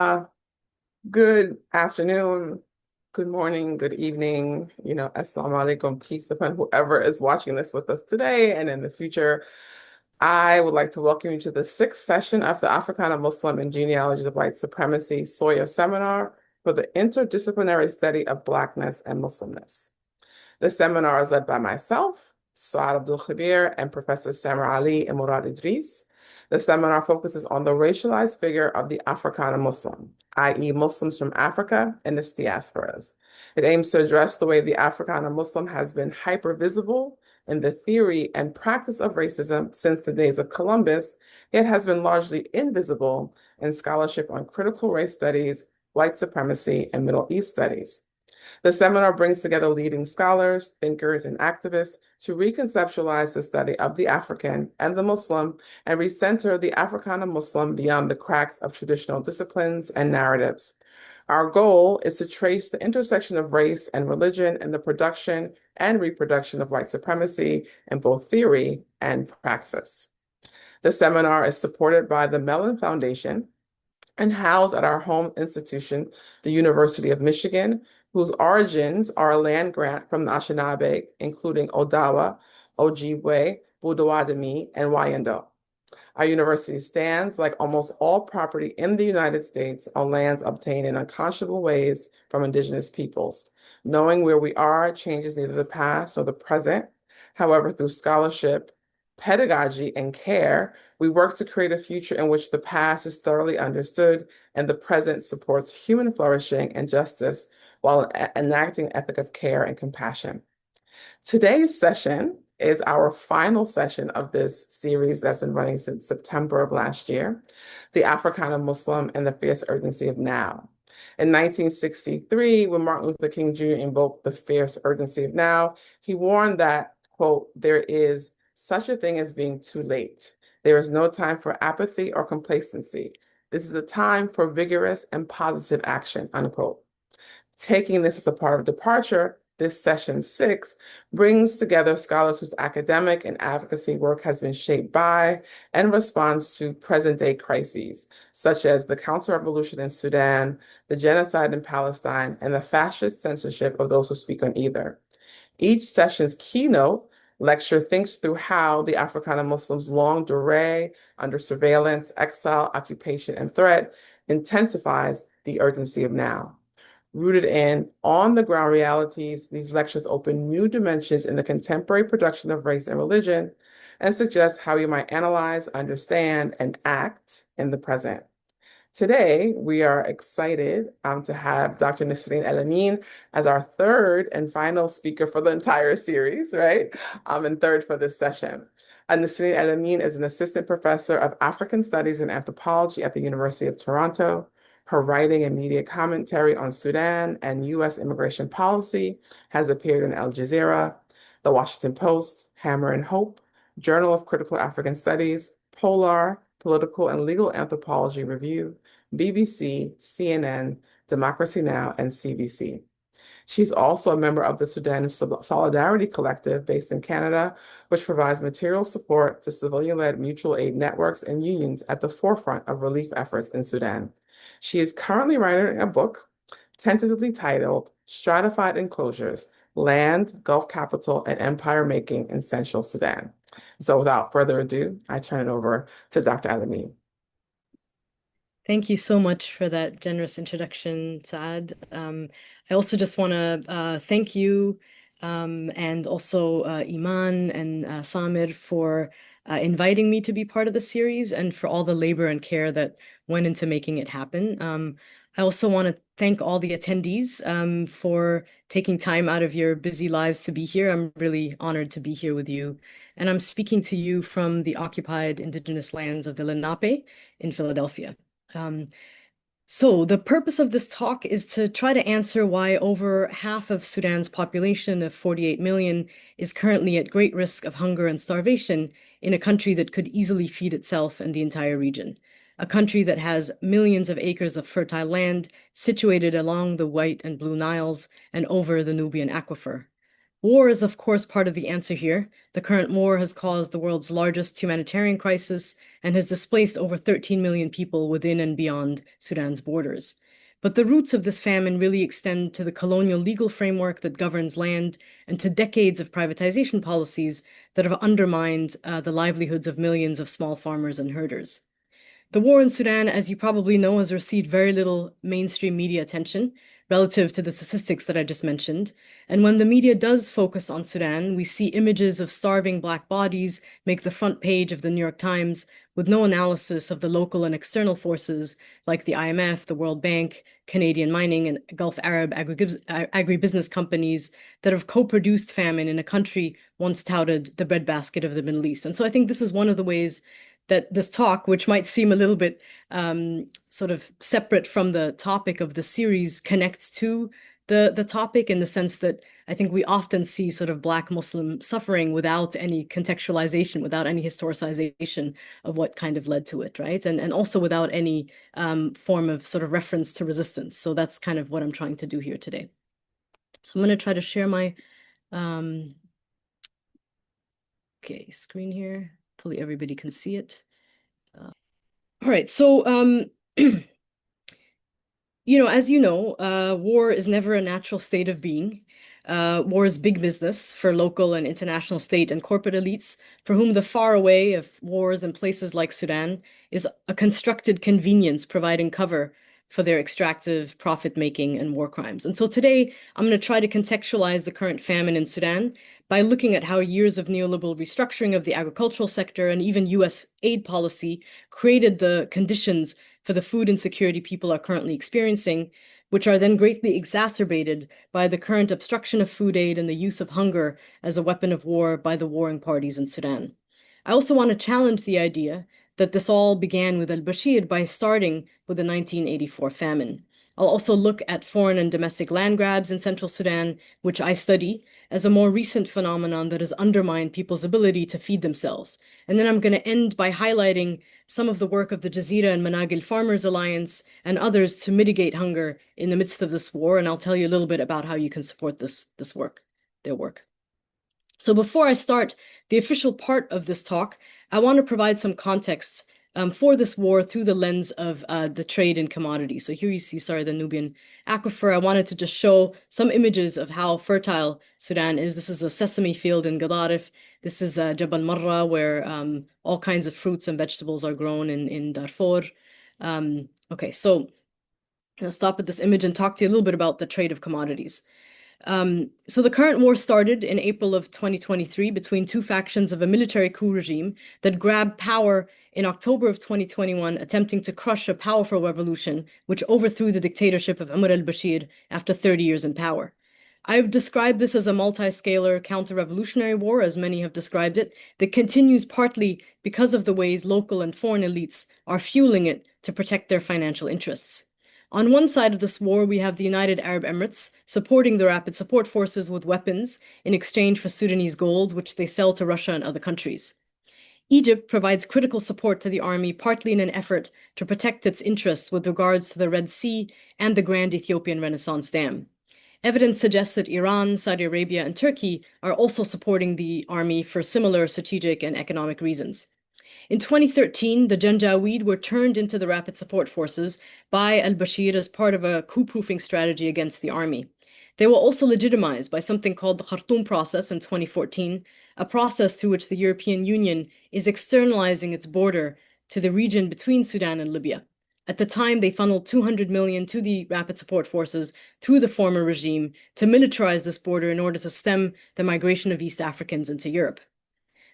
Uh, Good afternoon, good morning, good evening, assalamu alaikum, peace upon whoever is watching this with us today and in the future. I would like to welcome you to the sixth session of the Africana Muslim and Genealogies of White Supremacy Soya Seminar for the Interdisciplinary Study of Blackness and Muslimness. The seminar is led by myself, Saad Abdul Khabir, and Professor Samar Ali and Murad Idris. The seminar focuses on the racialized figure of the Africana Muslim, i.e., Muslims from Africa and its diasporas. It aims to address the way the Africana Muslim has been hyper-visible in the theory and practice of racism since the days of Columbus, yet has been largely invisible in scholarship on critical race studies, white supremacy, and Middle East studies. The seminar brings together leading scholars, thinkers, and activists to reconceptualize the study of the African and the Muslim and recenter the Africana Muslim beyond the cracks of traditional disciplines and narratives. Our goal is to trace the intersection of race and religion in the production and reproduction of white supremacy in both theory and praxis. The seminar is supported by the Mellon Foundation and housed at our home institution, the University of Michigan, whose origins are a land grant from the Anishinaabe, including Odawa, Ojibwe, Budowatami, and Wyandotte. Our university stands, like almost all property in the United States, on lands obtained in unconscionable ways from indigenous peoples. Knowing where we are changes neither the past nor the present. However, through scholarship, pedagogy, and care, we work to create a future in which the past is thoroughly understood and the present supports human flourishing and justice while enacting an ethic of care and compassion. Today's session is our final session of this series that's been running since September of last year, The Africana Muslim and the Fierce Urgency of Now. In 1963, when Martin Luther King Jr. invoked the fierce urgency of now, he warned that, quote, there is such a thing as being too late. There is no time for apathy or complacency. This is a time for vigorous and positive action, unquote. Taking this as a part of departure, this session 6 brings together scholars whose academic and advocacy work has been shaped by and responds to present-day crises, such as the counterrevolution in Sudan, the genocide in Palestine, and the fascist censorship of those who speak on either. Each session's keynote lecture thinks through how the Africana Muslims' longue durée under surveillance, exile, occupation, and threat intensifies the urgency of now. Rooted in on-the-ground realities, these lectures open new dimensions in the contemporary production of race and religion and suggest how we might analyze, understand, and act in the present. Today, we are excited to have Dr. Nisrin Elamin as our third and final speaker for the entire series, right? And third for this session. Nisrin Elamin is an assistant professor of African Studies and Anthropology at the University of Toronto. Her writing and media commentary on Sudan and U.S. immigration policy has appeared in Al Jazeera, The Washington Post, Hammer and Hope, Journal of Critical African Studies, Polar, Political and Legal Anthropology Review, BBC, CNN, Democracy Now!, and CBC. She's also a member of the Sudan Solidarity Collective based in Canada, which provides material support to civilian-led mutual aid networks and unions at the forefront of relief efforts in Sudan. She is currently writing a book tentatively titled Stratified Enclosures, Land, Gulf Capital, and Empire Making in Central Sudan. So without further ado, I turn it over to Dr. Elamin. Thank you so much for that generous introduction, Saad. I also just want to thank you and also Iman and Samir for inviting me to be part of the series and for all the labor and care that went into making it happen. I also want to thank all the attendees for taking time out of your busy lives to be here. I'm really honored to be here with you. And I'm speaking to you from the occupied indigenous lands of the Lenape in Philadelphia. So the purpose of this talk is to try to answer why over half of Sudan's population of 48 million is currently at great risk of hunger and starvation in a country that could easily feed itself and the entire region. A country that has millions of acres of fertile land situated along the White and Blue Niles and over the Nubian Aquifer. War is, of course, part of the answer here. The current war has caused the world's largest humanitarian crisis and has displaced over 13 million people within and beyond Sudan's borders. But the roots of this famine really extend to the colonial legal framework that governs land and to decades of privatization policies that have undermined the livelihoods of millions of small farmers and herders. The war in Sudan, as you probably know, has received very little mainstream media attention relative to the statistics that I just mentioned. And when the media does focus on Sudan, we see images of starving Black bodies make the front page of the New York Times with no analysis of the local and external forces like the IMF, the World Bank, Canadian mining, and Gulf Arab agribusiness companies that have co-produced famine in a country once touted the breadbasket of the Middle East. And so I think this is one of the ways that this talk, which might seem a little bit sort of separate from the topic of the series, connects to the topic in the sense that I think we often see sort of Black Muslim suffering without any contextualization, without any historicization of what kind of led to it, right? And also without any form of sort of reference to resistance. So that's kind of what I'm trying to do here today. So I'm going to try to share my screen here. Hopefully everybody can see it. All right, so as you know, war is never a natural state of being. War is big business for local and international state and corporate elites, for whom the far away of wars in places like Sudan is a constructed convenience providing cover for their extractive profit-making and war crimes. And so today, I'm going to try to contextualize the current famine in Sudan by looking at how years of neoliberal restructuring of the agricultural sector and even US aid policy created the conditions for the food insecurity people are currently experiencing, which are then greatly exacerbated by the current obstruction of food aid and the use of hunger as a weapon of war by the warring parties in Sudan. I also want to challenge the idea that this all began with al-Bashir by starting with the 1984 famine. I'll also look at foreign and domestic land grabs in central Sudan, which I study, as a more recent phenomenon that has undermined people's ability to feed themselves. And then I'm going to end by highlighting some of the work of the Jazeera and Managil Farmers Alliance and others to mitigate hunger in the midst of this war. And I'll tell you a little bit about how you can support their work. So before I start the official part of this talk, I want to provide some context for this war through the lens of the trade in commodities. So here you see, the Nubian aquifer. I wanted to just show some images of how fertile Sudan is. This is a sesame field in Gadarif. This is Jabal Marra, where all kinds of fruits and vegetables are grown in Darfur. Okay, so I'll stop at this image and talk to you a little bit about the trade of commodities. So the current war started in April of 2023 between two factions of a military coup regime that grabbed power in October of 2021, attempting to crush a powerful revolution which overthrew the dictatorship of Umar al-Bashir after 30 years in power. I've described this as a multi-scalar counter-revolutionary war, as many have described it, that continues partly because of the ways local and foreign elites are fueling it to protect their financial interests. On one side of this war, we have the United Arab Emirates supporting the Rapid Support Forces with weapons in exchange for Sudanese gold, which they sell to Russia and other countries. Egypt provides critical support to the army, partly in an effort to protect its interests with regards to the Red Sea and the Grand Ethiopian Renaissance Dam. Evidence suggests that Iran, Saudi Arabia, and Turkey are also supporting the army for similar strategic and economic reasons. In 2013, the Janjaweed were turned into the Rapid Support Forces by al-Bashir as part of a coup-proofing strategy against the army. They were also legitimized by something called the Khartoum process in 2014, a process through which the European Union is externalizing its border to the region between Sudan and Libya. At the time, they funneled 200 million to the Rapid Support Forces through the former regime to militarize this border in order to stem the migration of East Africans into Europe.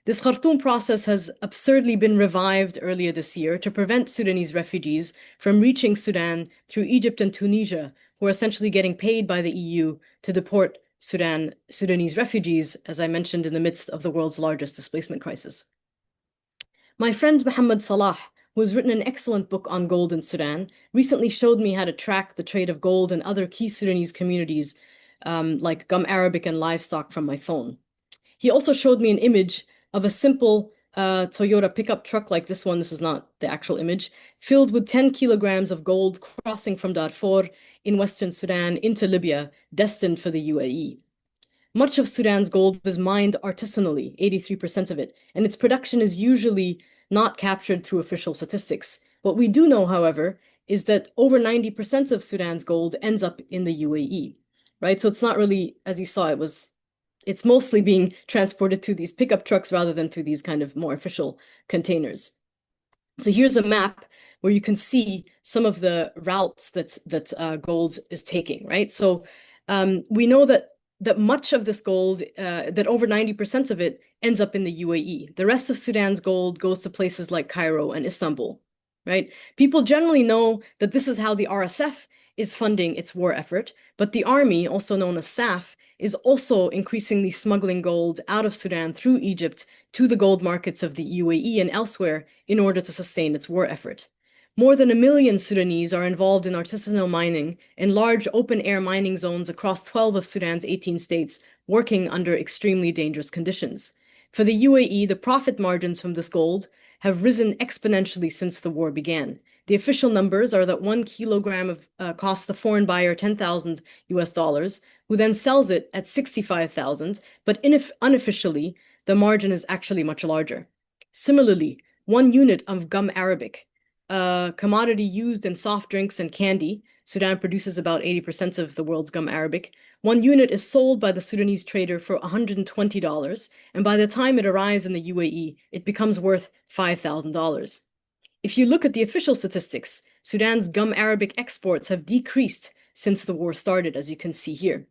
This Khartoum process has absurdly been revived earlier this year to prevent Sudanese refugees from reaching Sudan through Egypt and Tunisia, who are essentially getting paid by the EU to deport Sudanese refugees, as I mentioned, in the midst of the world's largest displacement crisis. My friend Mohammed Salah, who has written an excellent book on gold in Sudan, recently showed me how to track the trade of gold and other key Sudanese communities, like gum arabic and livestock, from my phone. He also showed me an image of a simple Toyota pickup truck like this one. This is not the actual image, filled with 10 kilograms of gold crossing from Darfur in Western Sudan into Libya, destined for the UAE. Much of Sudan's gold is mined artisanally, 83% of it, and its production is usually not captured through official statistics. What we do know, however, is that over 90% of Sudan's gold ends up in the UAE, right? So it's not really, as you saw, it's mostly being transported through these pickup trucks rather than through these kind of more official containers. So here's a map where you can see some of the routes that gold is taking, right? So we know that much of this gold, that over 90% of it ends up in the UAE. The rest of Sudan's gold goes to places like Cairo and Istanbul, right? People generally know that this is how the RSF is funding its war effort, but the army, also known as SAF, is also increasingly smuggling gold out of Sudan through Egypt to the gold markets of the UAE and elsewhere in order to sustain its war effort. More than 1 million Sudanese are involved in artisanal mining in large open-air mining zones across 12 of Sudan's 18 states, working under extremely dangerous conditions. For the UAE, the profit margins from this gold have risen exponentially since the war began. The official numbers are that 1 kilogram costs the foreign buyer 10,000 US dollars, who then sells it at 65,000, but unofficially, the margin is actually much larger. Similarly, 1 unit of gum arabic, a commodity used in soft drinks and candy, Sudan produces about 80% of the world's gum arabic. 1 unit is sold by the Sudanese trader for $120, and by the time it arrives in the UAE, it becomes worth $5,000. If you look at the official statistics, Sudan's gum arabic exports have decreased since the war started, as you can see here,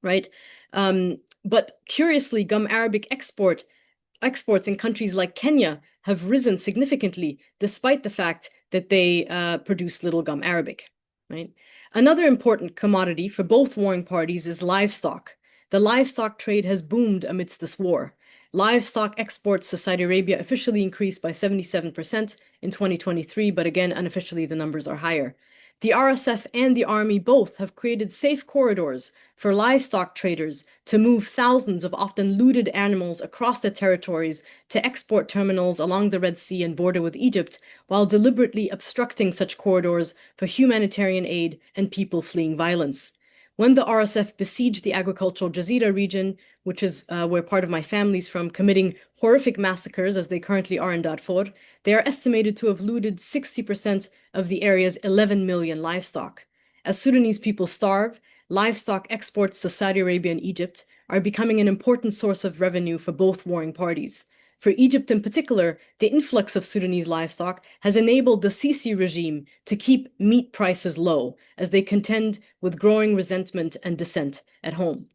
right? But curiously, gum arabic exports in countries like Kenya have risen significantly, despite the fact that they produce little gum arabic, right? Another important commodity for both warring parties is livestock. The livestock trade has boomed amidst this war. Livestock exports to Saudi Arabia officially increased by 77% in 2023, but again, unofficially, the numbers are higher. The RSF and the army both have created safe corridors for livestock traders to move thousands of often looted animals across their territories to export terminals along the Red Sea and border with Egypt, while deliberately obstructing such corridors for humanitarian aid and people fleeing violence. When the RSF besieged the agricultural Jazeera region, which is where part of my family's from, committing horrific massacres as they currently are in Darfur, they are estimated to have looted 60% of the area's 11 million livestock. As Sudanese people starve, livestock exports to Saudi Arabia and Egypt are becoming an important source of revenue for both warring parties. For Egypt in particular, the influx of Sudanese livestock has enabled the Sisi regime to keep meat prices low as they contend with growing resentment and dissent at home.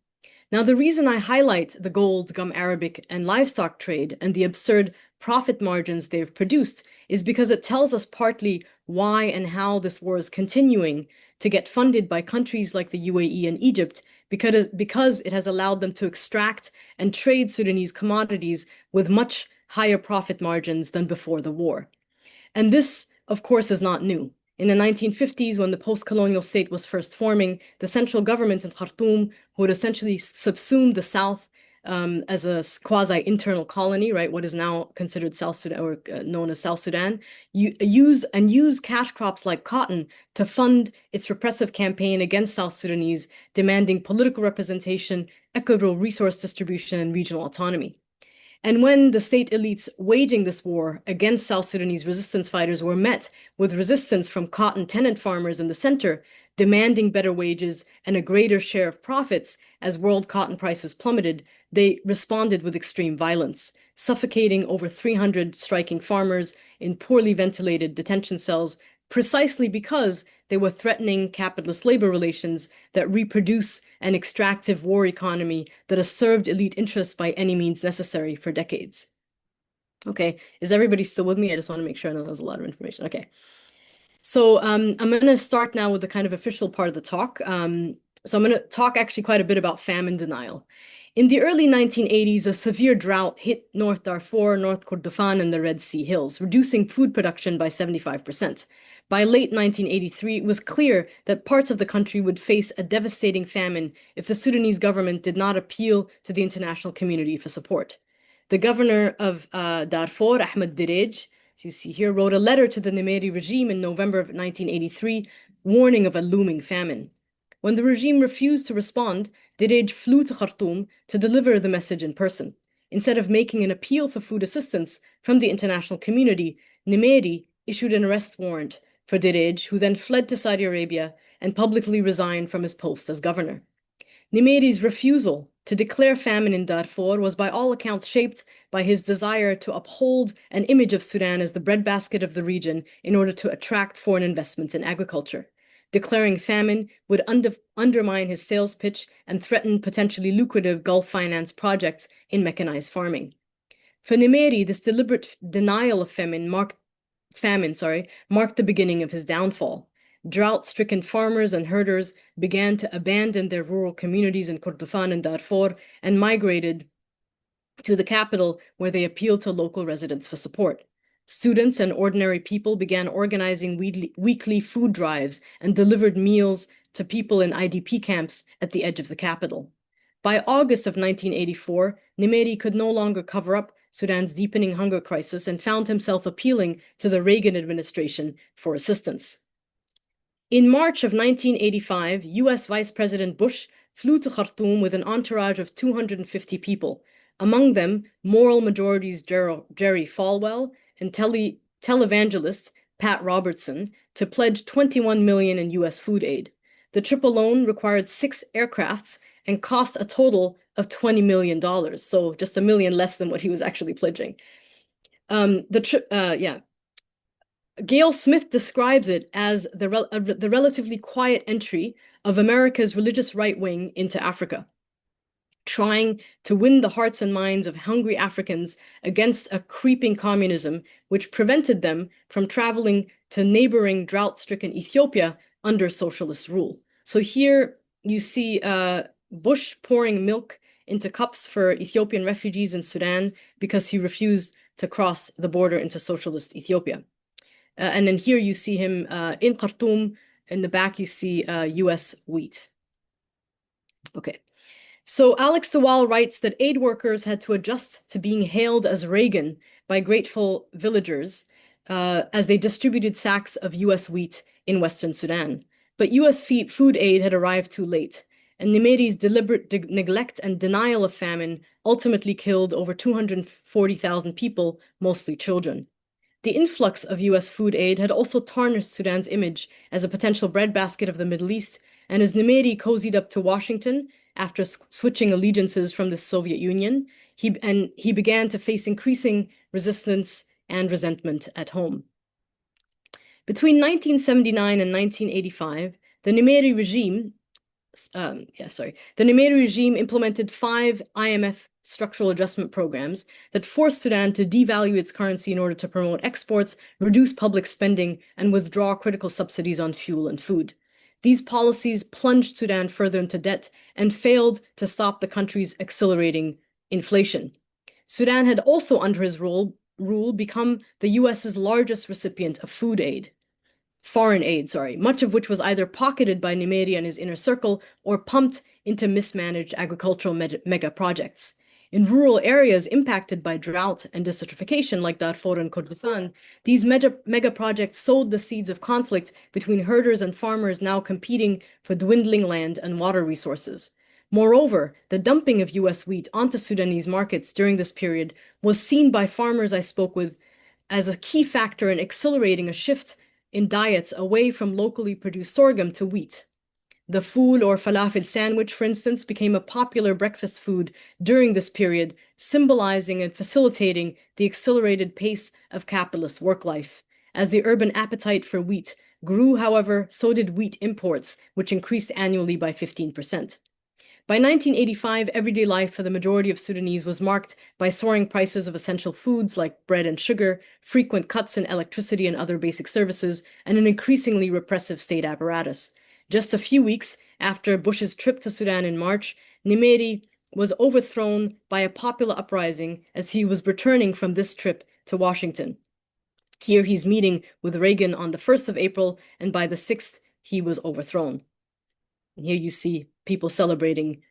Now, the reason I highlight the gold, gum arabic, and livestock trade and the absurd profit margins they've produced is because it tells us partly why and how this war is continuing to get funded by countries like the UAE and Egypt, because it has allowed them to extract and trade Sudanese commodities with much higher profit margins than before the war. And this, of course, is not new. In the 1950s, when the post-colonial state was first forming, the central government in Khartoum, who had essentially subsumed the South as a quasi-internal colony, right, what is now considered South Sudan or known as South Sudan, used cash crops like cotton to fund its repressive campaign against South Sudanese, demanding political representation, equitable resource distribution, and regional autonomy. And when the state elites waging this war against South Sudanese resistance fighters were met with resistance from cotton tenant farmers in the center, demanding better wages and a greater share of profits as world cotton prices plummeted, they responded with extreme violence, suffocating over 300 striking farmers in poorly ventilated detention cells, precisely because they were threatening capitalist labor relations that reproduce an extractive war economy that has served elite interests by any means necessary for decades. Okay, is everybody still with me? I just want to make sure. I know there's a lot of information. Okay. So I'm going to start now with the kind of official part of the talk. So I'm going to talk actually quite a bit about famine denial. In the early 1980s, a severe drought hit North Darfur, North Kordofan, and the Red Sea Hills, reducing food production by 75%. By late 1983, it was clear that parts of the country would face a devastating famine if the Sudanese government did not appeal to the international community for support. The governor of Darfur, Ahmed Direj, as you see here, wrote a letter to the Nimeri regime in November of 1983, warning of a looming famine. When the regime refused to respond, Dirij flew to Khartoum to deliver the message in person. Instead of making an appeal for food assistance from the international community, Nimeri issued an arrest warrant for Dirij, who then fled to Saudi Arabia and publicly resigned from his post as governor. Nimeri's refusal to declare famine in Darfur was by all accounts shaped by his desire to uphold an image of Sudan as the breadbasket of the region in order to attract foreign investments in agriculture. Declaring famine would undermine his sales pitch and threaten potentially lucrative Gulf finance projects in mechanized farming. For Nimeri, this deliberate denial of famine marked the beginning of his downfall. Drought-stricken farmers and herders began to abandon their rural communities in Kordofan and Darfur and migrated to the capital, where they appealed to local residents for support. Students and ordinary people began organizing weekly food drives and delivered meals to people in IDP camps at the edge of the capital. By August of 1984, Nimeri could no longer cover up Sudan's deepening hunger crisis and found himself appealing to the Reagan administration for assistance. In March of 1985, US Vice President Bush flew to Khartoum with an entourage of 250 people, among them moral majorities Jerry Falwell and televangelist Pat Robertson, to pledge $21 million in US food aid. The trip alone required 6 aircrafts and cost a total of $20 million, so just $1 million less than what he was actually pledging. Gail Smith describes it as the relatively quiet entry of America's religious right wing into Africa, trying to win the hearts and minds of hungry Africans against a creeping communism which prevented them from traveling to neighboring drought-stricken Ethiopia under socialist rule. So here you see Bush pouring milk into cups for Ethiopian refugees in Sudan because he refused to cross the border into socialist Ethiopia. And then here you see him in Khartoum. In the back, you see US wheat. Okay. So Alex DeWall writes that aid workers had to adjust to being hailed as Reagan by grateful villagers as they distributed sacks of US wheat in Western Sudan. But US food aid had arrived too late, and Nimeri's deliberate neglect and denial of famine ultimately killed over 240,000 people, mostly children. The influx of US food aid had also tarnished Sudan's image as a potential breadbasket of the Middle East, and as Nimeri cozied up to Washington after switching allegiances from the Soviet Union, he began to face increasing resistance and resentment at home. Between 1979 and 1985, the Nimeri regime implemented 5 IMF structural adjustment programs that forced Sudan to devalue its currency in order to promote exports, reduce public spending, and withdraw critical subsidies on fuel and food. These policies plunged Sudan further into debt and failed to stop the country's accelerating inflation. Sudan had also, under his rule, become the US's largest recipient of foreign aid, much of which was either pocketed by Nimeri and his inner circle or pumped into mismanaged agricultural mega projects. In rural areas impacted by drought and desertification like Darfur and Kordofan, these mega projects sowed the seeds of conflict between herders and farmers now competing for dwindling land and water resources. Moreover, the dumping of US wheat onto Sudanese markets during this period was seen by farmers I spoke with as a key factor in accelerating a shift in diets away from locally produced sorghum to wheat. The fool or falafel sandwich, for instance, became a popular breakfast food during this period, symbolizing and facilitating the accelerated pace of capitalist work life. As the urban appetite for wheat grew, however, so did wheat imports, which increased annually by 15%. By 1985, everyday life for the majority of Sudanese was marked by soaring prices of essential foods like bread and sugar, frequent cuts in electricity and other basic services, and an increasingly repressive state apparatus. Just a few weeks after Bush's trip to Sudan in March, Nimeri was overthrown by a popular uprising as he was returning from this trip to Washington. Here he's meeting with Reagan on the 1st of April, and by the 6th, he was overthrown. And here you see people celebrating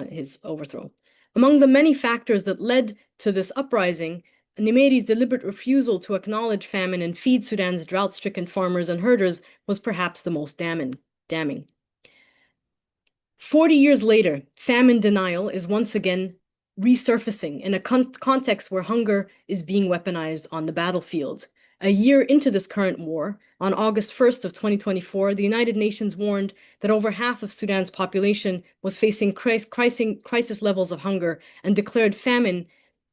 his overthrow. Among the many factors that led to this uprising, Nimeri's deliberate refusal to acknowledge famine and feed Sudan's drought-stricken farmers and herders was perhaps the most damning. 40 years later, famine denial is once again resurfacing in a context where hunger is being weaponized on the battlefield. A year into this current war, on August 1st of 2024, the United Nations warned that over half of Sudan's population was facing crisis levels of hunger and declared famine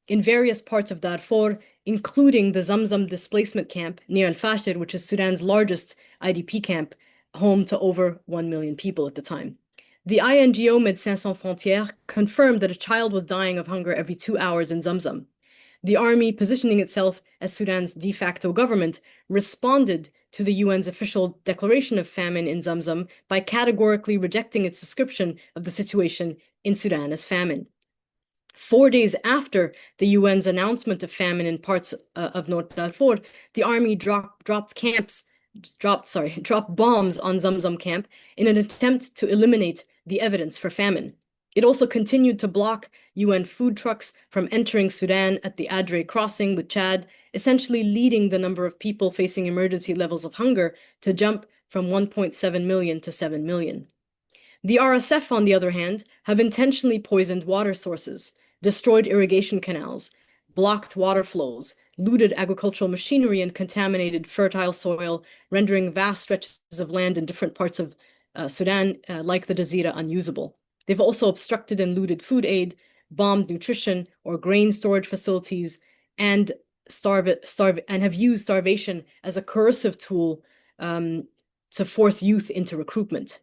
in various parts of Darfur, including the Zamzam displacement camp near Al-Fashir, which is Sudan's largest IDP camp, home to over 1 million people at the time. The INGO Médecins Sans Frontières confirmed that a child was dying of hunger every 2 hours in Zamzam. The army, positioning itself as Sudan's de facto government, responded to the UN's official declaration of famine in Zamzam by categorically rejecting its description of the situation in Sudan as famine. 4 days after the UN's announcement of famine in parts of North Darfur, the army dropped bombs on Zamzam camp in an attempt to eliminate the evidence for famine. It also continued to block UN food trucks from entering Sudan at the Adre crossing with Chad, essentially leading the number of people facing emergency levels of hunger to jump from 1.7 million to 7 million. The RSF, on the other hand, have intentionally poisoned water sources, destroyed irrigation canals, blocked water flows, looted agricultural machinery, and contaminated fertile soil, rendering vast stretches of land in different parts of Sudan, like the Jazeera, unusable. They've also obstructed and looted food aid, bombed nutrition or grain storage facilities, and have used starvation as a coercive tool to force youth into recruitment.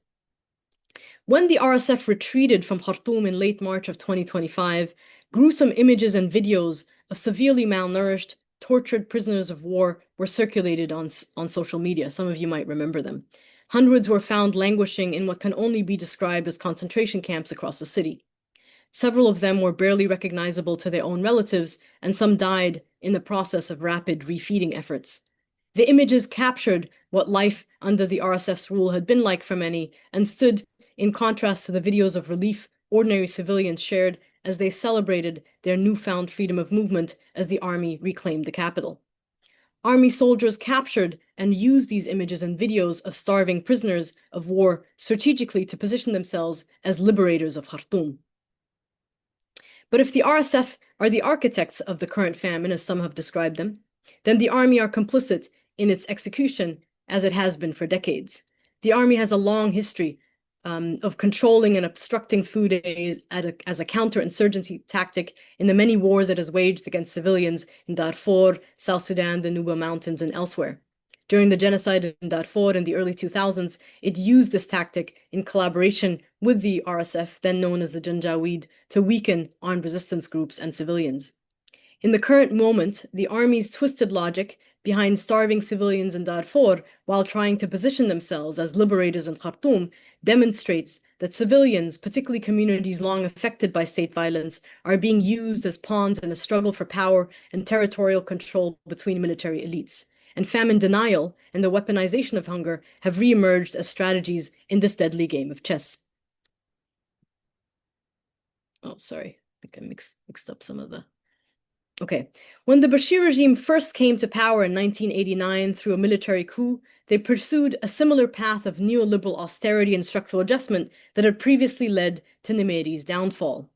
When the RSF retreated from Khartoum in late March of 2025, gruesome images and videos of severely malnourished, tortured prisoners of war were circulated on social media. Some of you might remember them. Hundreds were found languishing in what can only be described as concentration camps across the city. Several of them were barely recognizable to their own relatives, and some died in the process of rapid refeeding efforts. The images captured what life under the RSF's rule had been like for many and stood in contrast to the videos of relief ordinary civilians shared as they celebrated their newfound freedom of movement as the army reclaimed the capital. Army soldiers captured and used these images and videos of starving prisoners of war strategically to position themselves as liberators of Khartoum. But if the RSF are the architects of the current famine, as some have described them, then the army are complicit in its execution, as it has been for decades. The army has a long history of controlling and obstructing food aid as a counterinsurgency tactic in the many wars it has waged against civilians in Darfur, South Sudan, the Nuba Mountains, and elsewhere. During the genocide in Darfur in the early 2000s, it used this tactic in collaboration with the RSF, then known as the Janjaweed, to weaken armed resistance groups and civilians. In the current moment, the army's twisted logic behind starving civilians in Darfur while trying to position themselves as liberators in Khartoum demonstrates that civilians, particularly communities long affected by state violence, are being used as pawns in a struggle for power and territorial control between military elites. And famine denial and the weaponization of hunger have reemerged as strategies in this deadly game of chess. Oh, sorry, I think I mixed up some of the... Okay, when the Bashir regime first came to power in 1989 through a military coup, they pursued a similar path of neoliberal austerity and structural adjustment that had previously led to Nimeiry's downfall.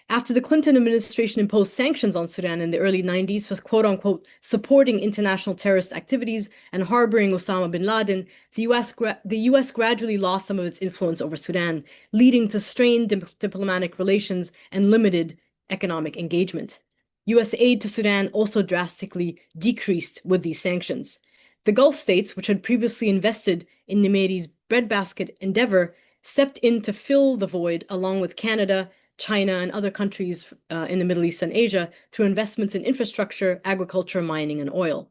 After the Clinton administration imposed sanctions on Sudan in the early 90s for quote-unquote supporting international terrorist activities and harboring Osama bin Laden, the US gradually lost some of its influence over Sudan, leading to strained diplomatic relations and limited economic engagement. US aid to Sudan also drastically decreased with these sanctions. The Gulf states, which had previously invested in Nimeiry's breadbasket endeavor, stepped in to fill the void along with Canada, China, and other countries in the Middle East and Asia through investments in infrastructure, agriculture, mining, and oil.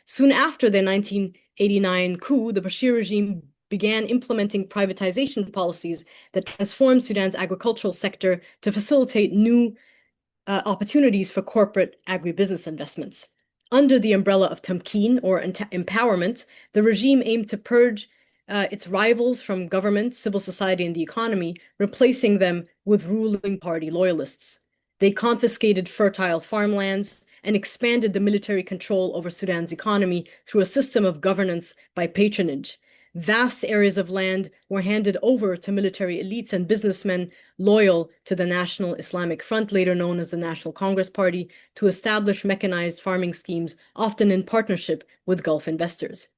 Soon after the 1989 coup, the Bashir regime began implementing privatization policies that transformed Sudan's agricultural sector to facilitate new opportunities for corporate agribusiness investments. Under the umbrella of tamkeen, or empowerment, the regime aimed to purge its rivals from government, civil society, and the economy, replacing them with ruling party loyalists. They confiscated fertile farmlands and expanded the military control over Sudan's economy through a system of governance by patronage. vast areas of land were handed over to military elites and businessmen loyal to the National Islamic Front, later known as the National Congress Party, to establish mechanized farming schemes, often in partnership with Gulf investors.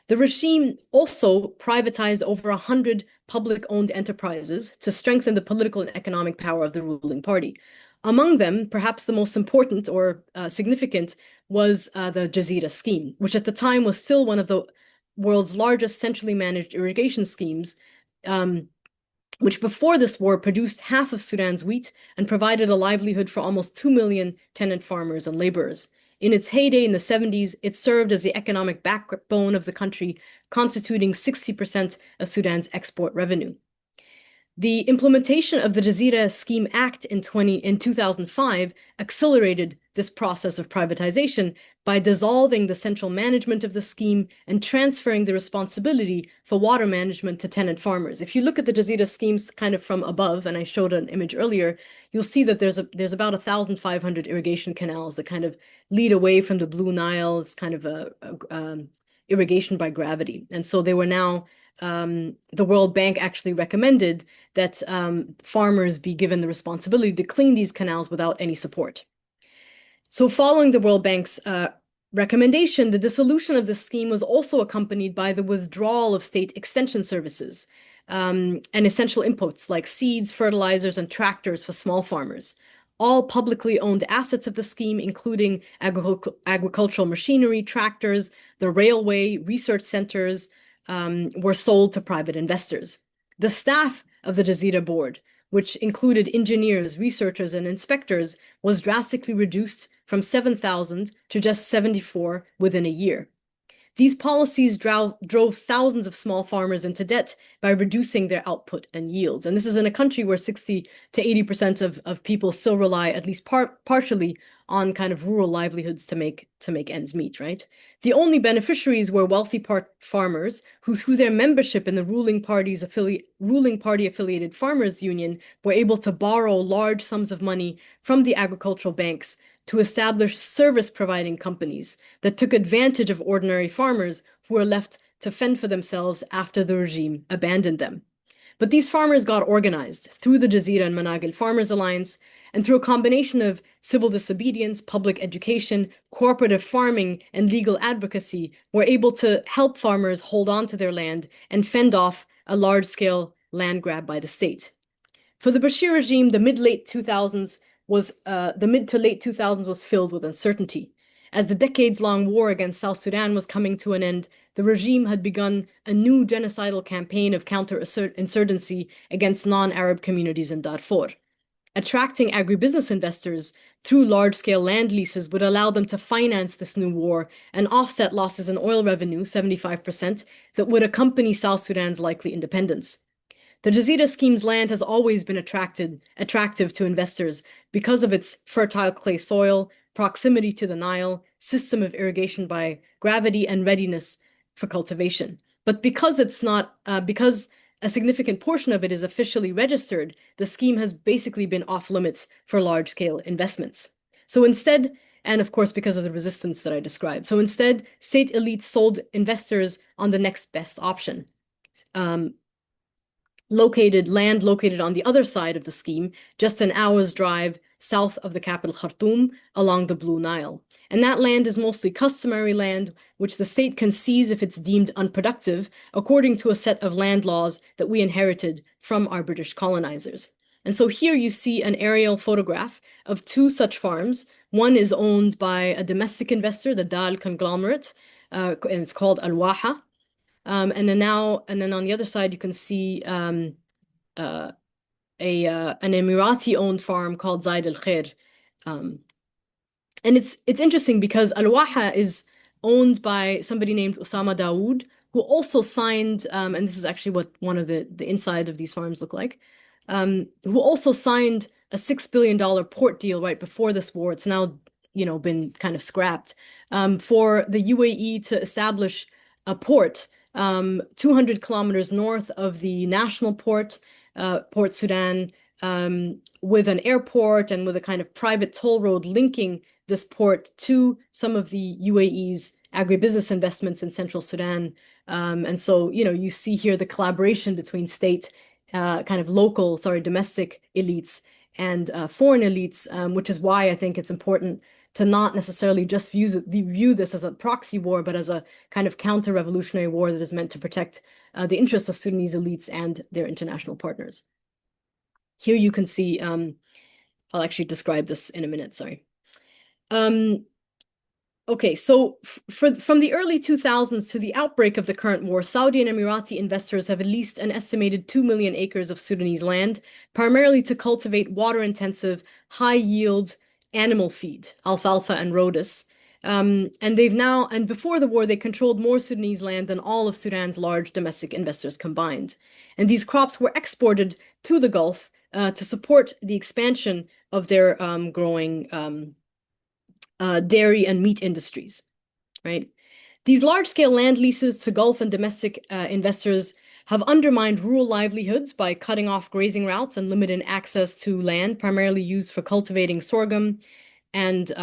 The regime also privatized over 100 public-owned enterprises to strengthen the political and economic power of the ruling party. Among them, perhaps the most important or significant was the Jazeera scheme, which at the time was still one of the world's largest centrally managed irrigation schemes, which before this war produced half of Sudan's wheat and provided a livelihood for almost 2 million tenant farmers and laborers. In its heyday in the 70s, it served as the economic backbone of the country, constituting 60% of Sudan's export revenue. The implementation of the Jazeera Scheme Act in 2005 accelerated this process of privatization by dissolving the central management of the scheme and transferring the responsibility for water management to tenant farmers. If you look at the Jazeera schemes kind of from above, and I showed an image earlier, you'll see that there's about 1,500 irrigation canals that kind of lead away from the Blue Nile. It's kind of a irrigation by gravity. And so they were now the World Bank actually recommended that farmers be given the responsibility to clean these canals without any support. So following the World Bank's recommendation, the dissolution of the scheme was also accompanied by the withdrawal of state extension services and essential inputs like seeds, fertilizers, and tractors for small farmers. All publicly owned assets of the scheme, including agricultural machinery, tractors, the railway, research centers, were sold to private investors. The staff of the Jazeera board, which included engineers, researchers, and inspectors, was drastically reduced from 7,000 to just 74 within a year. These policies drove thousands of small farmers into debt by reducing their output and yields. And this is in a country where 60 to 80% of people still rely, at least partially, on kind of rural livelihoods to make ends meet, right? The only beneficiaries were wealthy farmers who, through their membership in the ruling party affiliated farmers union, were able to borrow large sums of money from the agricultural banks to establish service-providing companies that took advantage of ordinary farmers who were left to fend for themselves after the regime abandoned them. But these farmers got organized through the Jazeera and Managil Farmers Alliance, and through a combination of civil disobedience, public education, cooperative farming, and legal advocacy, were able to help farmers hold on to their land and fend off a large-scale land grab by the state. For the Bashir regime, the mid to late 2000s was filled with uncertainty. As the decades-long war against South Sudan was coming to an end, the regime had begun a new genocidal campaign of counterinsurgency against non-Arab communities in Darfur. Attracting agribusiness investors through large-scale land leases would allow them to finance this new war and offset losses in oil revenue, 75%, that would accompany South Sudan's likely independence. The Jazeera scheme's land has always been attractive to investors because of its fertile clay soil, proximity to the Nile, system of irrigation by gravity, and readiness for cultivation. But because a significant portion of it is officially registered, the scheme has basically been off limits for large-scale investments. So instead, and of course because of the resistance that I described, so instead, state elites sold investors on the next best option. Land located on the other side of the scheme, just an hour's drive south of the capital Khartoum along the Blue Nile. And that land is mostly customary land, which the state can seize if it's deemed unproductive, according to a set of land laws that we inherited from our British colonizers. And so here you see an aerial photograph of two such farms. One is owned by a domestic investor, the Dal conglomerate, and it's called Al-Waha. And then on the other side, you can see an Emirati-owned farm called Zaid al-Khair. And it's interesting because Al-Waha is owned by somebody named Osama Dawood, who also signed, and this is actually what one of the inside of these farms look like, who also signed a $6 billion port deal right before this war. It's now, been kind of scrapped, for the UAE to establish a port 200 kilometers north of the national port, Port Sudan, with an airport and with a kind of private toll road linking this port to some of the UAE's agribusiness investments in central Sudan. And so, you see here the collaboration between state, kind of local, sorry, domestic elites and foreign elites, which is why I think it's important to not necessarily just view this as a proxy war, but as a kind of counter-revolutionary war that is meant to protect the interests of Sudanese elites and their international partners. Here you can see, I'll actually describe this in a minute, sorry. Okay, so from the early 2000s to the outbreak of the current war, Saudi and Emirati investors have leased an estimated 2 million acres of Sudanese land, primarily to cultivate water-intensive, high-yield animal feed, alfalfa and rhodus. And before the war, they controlled more Sudanese land than all of Sudan's large domestic investors combined. And these crops were exported to the Gulf to support the expansion of their growing dairy and meat industries, right? These large-scale land leases to Gulf and domestic investors have undermined rural livelihoods by cutting off grazing routes and limiting access to land primarily used for cultivating sorghum and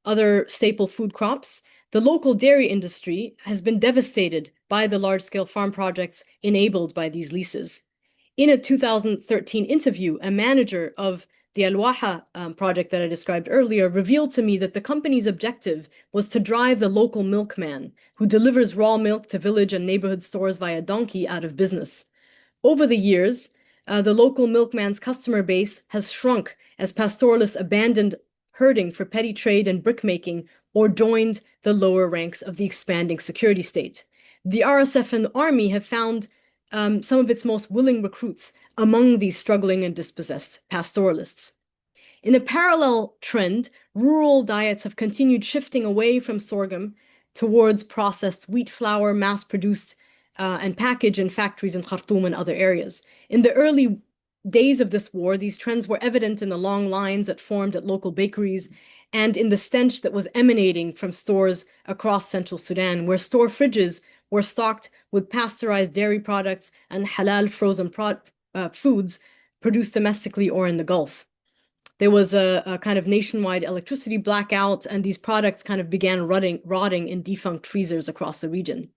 other staple food crops. The local dairy industry has been devastated by the large-scale farm projects enabled by these leases. In a 2013 interview, a manager of the Al-Waha project that I described earlier revealed to me that the company's objective was to drive the local milkman who delivers raw milk to village and neighborhood stores via donkey out of business. Over the years, the local milkman's customer base has shrunk as pastoralists abandoned herding for petty trade and brickmaking or joined the lower ranks of the expanding security state. The RSF and army have found some of its most willing recruits among these struggling and dispossessed pastoralists. In a parallel trend, rural diets have continued shifting away from sorghum towards processed wheat flour, mass-produced and packaged in factories in Khartoum and other areas. In the early days of this war, these trends were evident in the long lines that formed at local bakeries and in the stench that was emanating from stores across central Sudan, where store fridges were stocked with pasteurized dairy products and halal frozen foods produced domestically or in the Gulf. There was a kind of nationwide electricity blackout, and these products kind of began rotting in defunct freezers across the region.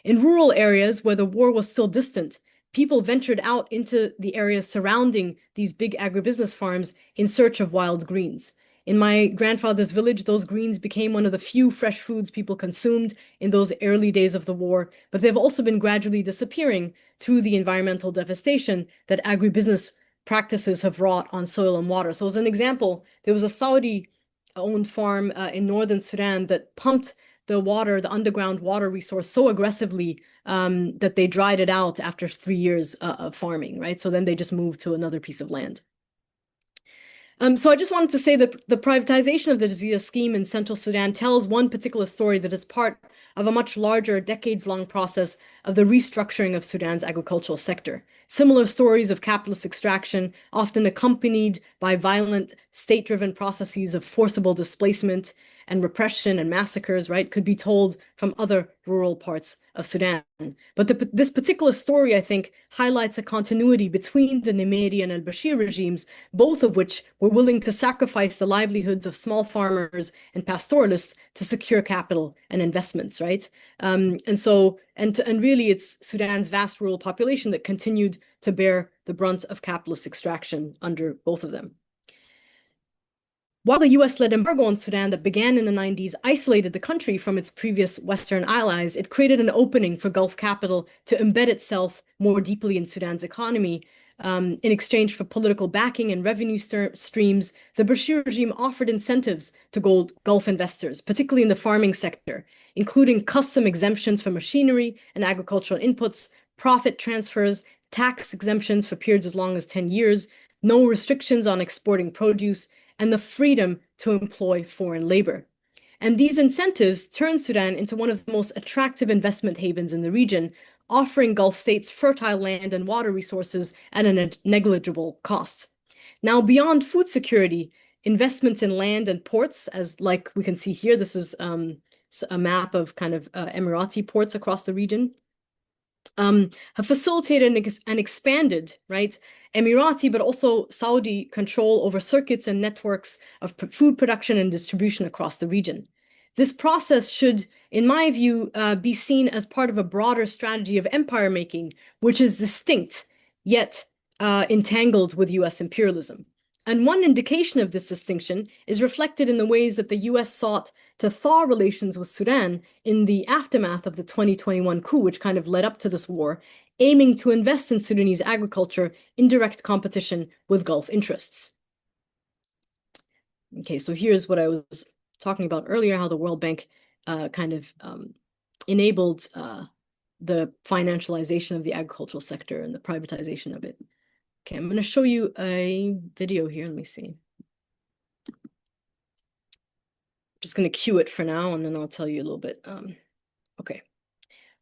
In rural areas where the war was still distant, people ventured out into the areas surrounding these big agribusiness farms in search of wild greens. In my grandfather's village, those greens became one of the few fresh foods people consumed in those early days of the war, but they've also been gradually disappearing through the environmental devastation that agribusiness practices have wrought on soil and water. So as an example, there was a Saudi-owned farm in northern Sudan that pumped the underground water resource so aggressively that they dried it out after 3 years of farming, right? So then they just moved to another piece of land. So I just wanted to say that the privatization of the Jazeera scheme in central Sudan tells one particular story that is part of a much larger, decades-long process of the restructuring of Sudan's agricultural sector. Similar stories of capitalist extraction, often accompanied by violent, state-driven processes of forcible displacement and repression and massacres, right, could be told from other rural parts of Sudan. But this particular story, I think, highlights a continuity between the Nimeri and al-Bashir regimes, both of which were willing to sacrifice the livelihoods of small farmers and pastoralists to secure capital and investments, right? And really it's Sudan's vast rural population that continued to bear the brunt of capitalist extraction under both of them. While the US-led embargo on Sudan that began in the 90s isolated the country from its previous Western allies, it created an opening for Gulf capital to embed itself more deeply in Sudan's economy. In exchange for political backing and revenue streams, the Bashir regime offered incentives to Gulf investors, particularly in the farming sector, including custom exemptions for machinery and agricultural inputs, profit transfers, tax exemptions for periods as long as 10 years, no restrictions on exporting produce, and the freedom to employ foreign labor. And these incentives turned Sudan into one of the most attractive investment havens in the region, offering Gulf states fertile land and water resources at a negligible cost. Now, beyond food security, investments in land and ports, like we can see here, this is a map of kind of Emirati ports across the region, have facilitated and expanded, right, Emirati, but also Saudi control over circuits and networks of food production and distribution across the region. This process should, in my view, be seen as part of a broader strategy of empire making, which is distinct, yet entangled with US imperialism. And one indication of this distinction is reflected in the ways that the US sought to thaw relations with Sudan in the aftermath of the 2021 coup, which kind of led up to this war, aiming to invest in Sudanese agriculture in direct competition with Gulf interests. Okay, so here's what I was talking about earlier, how the World Bank kind of enabled the financialization of the agricultural sector and the privatization of it. Okay, I'm going to show you a video here. Let me see. I'm just going to cue it for now, and then I'll tell you a little bit. Okay.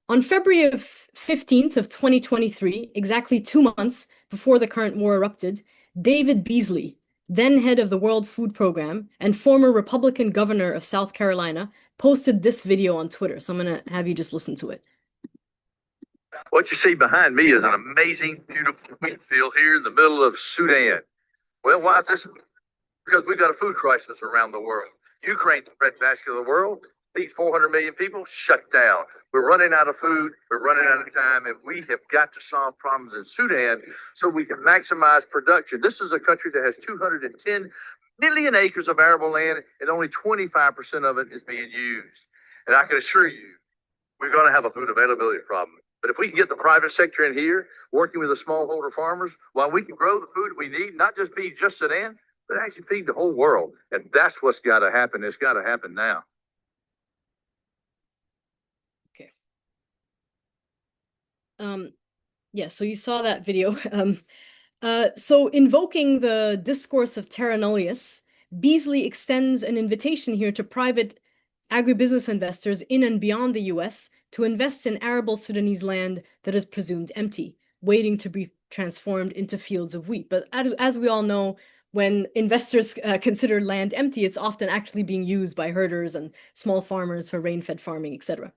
On February 15th of 2023, exactly 2 months before the current war erupted, David Beasley, then head of the World Food Program and former Republican governor of South Carolina, posted this video on Twitter. So I'm going to have you just listen to it. What you see behind me is an amazing, beautiful wheat field here in the middle of Sudan. Well, why is this? Because we've got a food crisis around the world. Ukraine, the breadbasket of the world, feeds 400 million people, shut down. We're running out of food. We're running out of time, and we have got to solve problems in Sudan so we can maximize production. This is a country that has 210 million acres of arable land, and only 25% of it is being used. And I can assure you, we're going to have a food availability problem. But if we can get the private sector in here, working with the smallholder farmers, while we can grow the food we need, not just feed just Sudan, but actually feed the whole world. And that's what's got to happen. It's got to happen now. Okay. Yeah, so you saw that video. So invoking the discourse of terra nullius, Beasley extends an invitation here to private agribusiness investors in and beyond the US to invest in arable Sudanese land that is presumed empty, waiting to be transformed into fields of wheat. But as we all know, when investors consider land empty, it's often actually being used by herders and small farmers for rain-fed farming, etc.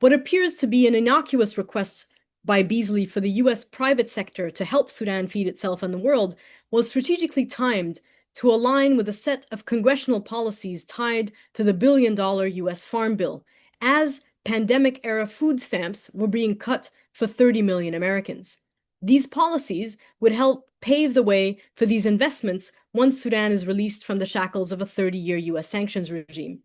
What appears to be an innocuous request by Beasley for the US private sector to help Sudan feed itself and the world was strategically timed to align with a set of congressional policies tied to the billion-dollar US Farm Bill, as pandemic-era food stamps were being cut for 30 million Americans. These policies would help pave the way for these investments once Sudan is released from the shackles of a 30-year US sanctions regime.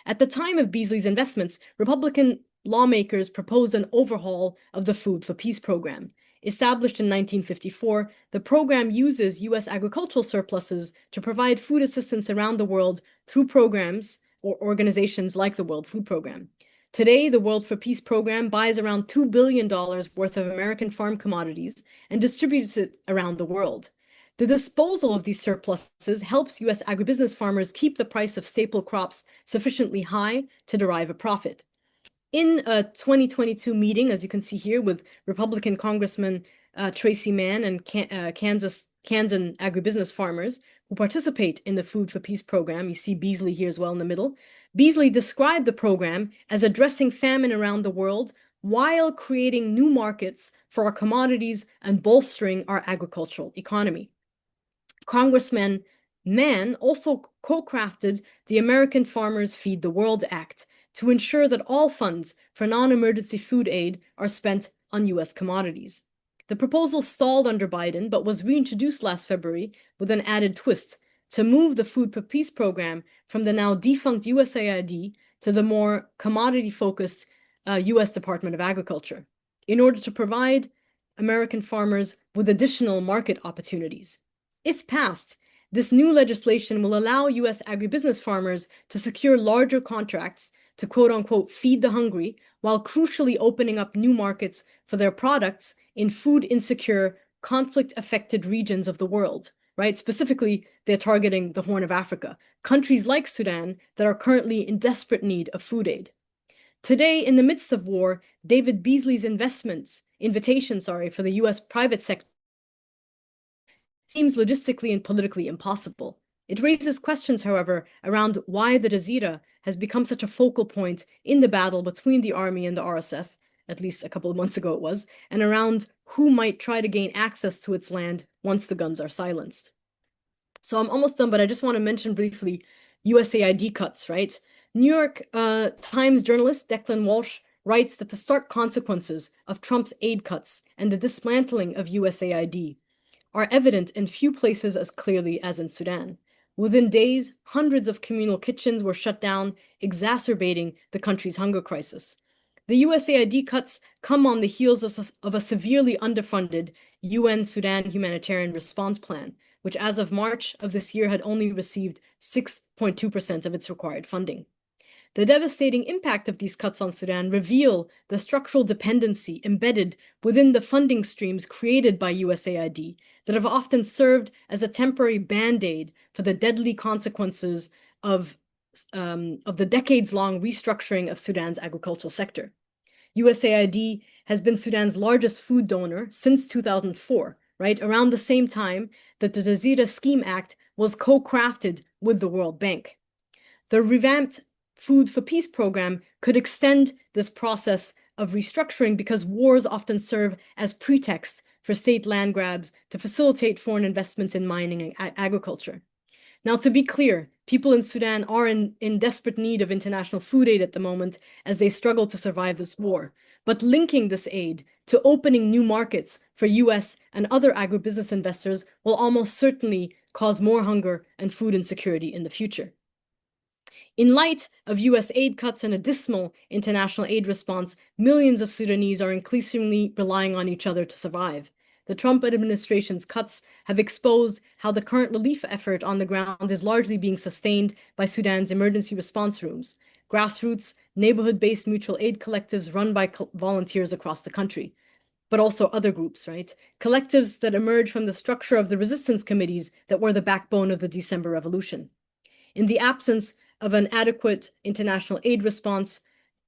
At the time of Beasley's investments, Republican lawmakers proposed an overhaul of the Food for Peace program. Established in 1954, the program uses US agricultural surpluses to provide food assistance around the world through programs or organizations like the World Food Program. Today, the World for Peace program buys around $2 billion worth of American farm commodities and distributes it around the world. The disposal of these surpluses helps US agribusiness farmers keep the price of staple crops sufficiently high to derive a profit. In a 2022 meeting, as you can see here, with Republican Congressman Tracy Mann and Kansan agribusiness farmers who participate in the Food for Peace program, you see Beasley here as well in the middle, Beasley described the program as addressing famine around the world while creating new markets for our commodities and bolstering our agricultural economy. Congressman Mann also co-crafted the American Farmers Feed the World Act to ensure that all funds for non-emergency food aid are spent on US commodities. The proposal stalled under Biden, but was reintroduced last February with an added twist to move the Food for Peace program from the now defunct USAID to the more commodity-focused US Department of Agriculture, in order to provide American farmers with additional market opportunities. If passed, this new legislation will allow US agribusiness farmers to secure larger contracts to quote-unquote feed the hungry, while crucially opening up new markets for their products in food-insecure, conflict-affected regions of the world, right? Specifically, they're targeting the Horn of Africa, countries like Sudan that are currently in desperate need of food aid. Today, in the midst of war, David Beasley's invitation for the US private sector seems logistically and politically impossible. It raises questions, however, around why the Jazeera has become such a focal point in the battle between the army and the RSF, at least a couple of months ago it was, and around who might try to gain access to its land once the guns are silenced. So I'm almost done, but I just want to mention briefly USAID cuts, right? New York Times journalist Declan Walsh writes that the stark consequences of Trump's aid cuts and the dismantling of USAID are evident in few places as clearly as in Sudan. Within days, hundreds of communal kitchens were shut down, exacerbating the country's hunger crisis. The USAID cuts come on the heels of a severely underfunded UN Sudan humanitarian response plan, which as of March of this year had only received 6.2% of its required funding. The devastating impact of these cuts on Sudan reveal the structural dependency embedded within the funding streams created by USAID that have often served as a temporary band-aid for the deadly consequences of the decades-long restructuring of Sudan's agricultural sector. USAID has been Sudan's largest food donor since 2004, right? Around the same time that the Jazeera Scheme Act was co-crafted with the World Bank. The revamped Food for Peace program could extend this process of restructuring because wars often serve as pretext for state land grabs to facilitate foreign investments in mining and agriculture. Now, to be clear, people in Sudan are in desperate need of international food aid at the moment as they struggle to survive this war. But linking this aid to opening new markets for US and other agribusiness investors will almost certainly cause more hunger and food insecurity in the future. In light of US aid cuts and a dismal international aid response, millions of Sudanese are increasingly relying on each other to survive. The Trump administration's cuts have exposed how the current relief effort on the ground is largely being sustained by Sudan's emergency response rooms, grassroots, neighborhood-based mutual aid collectives run by volunteers across the country, but also other groups, right? Collectives that emerge from the structure of the resistance committees that were the backbone of the December Revolution. In the absence of an adequate international aid response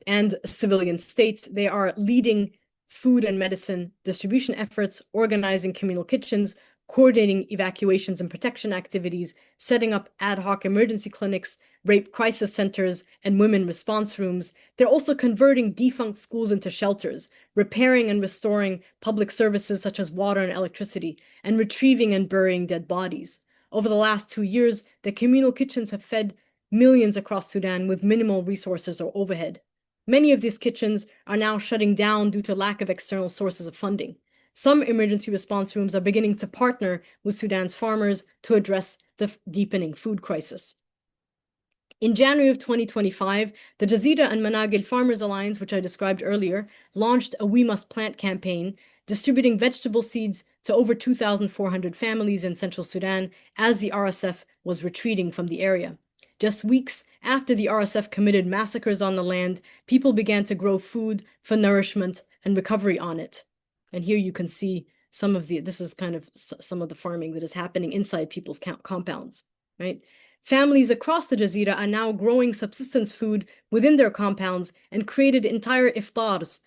and civilian states, they are leading food and medicine distribution efforts, organizing communal kitchens, coordinating evacuations and protection activities, setting up ad hoc emergency clinics, rape crisis centers, and women response rooms. They're also converting defunct schools into shelters, repairing and restoring public services such as water and electricity, and retrieving and burying dead bodies. Over the last 2 years, the communal kitchens have fed millions across Sudan with minimal resources or overhead. Many of these kitchens are now shutting down due to lack of external sources of funding. Some emergency response rooms are beginning to partner with Sudan's farmers to address the deepening food crisis. In January of 2025, the Jazeera and Managil Farmers Alliance, which I described earlier, launched a We Must Plant campaign, distributing vegetable seeds to over 2,400 families in central Sudan as the RSF was retreating from the area. Just weeks after the RSF committed massacres on the land, people began to grow food for nourishment and recovery on it. And here you can see this is kind of some of the farming that is happening inside people's compounds, right? Families across the Jazeera are now growing subsistence food within their compounds and created entire iftars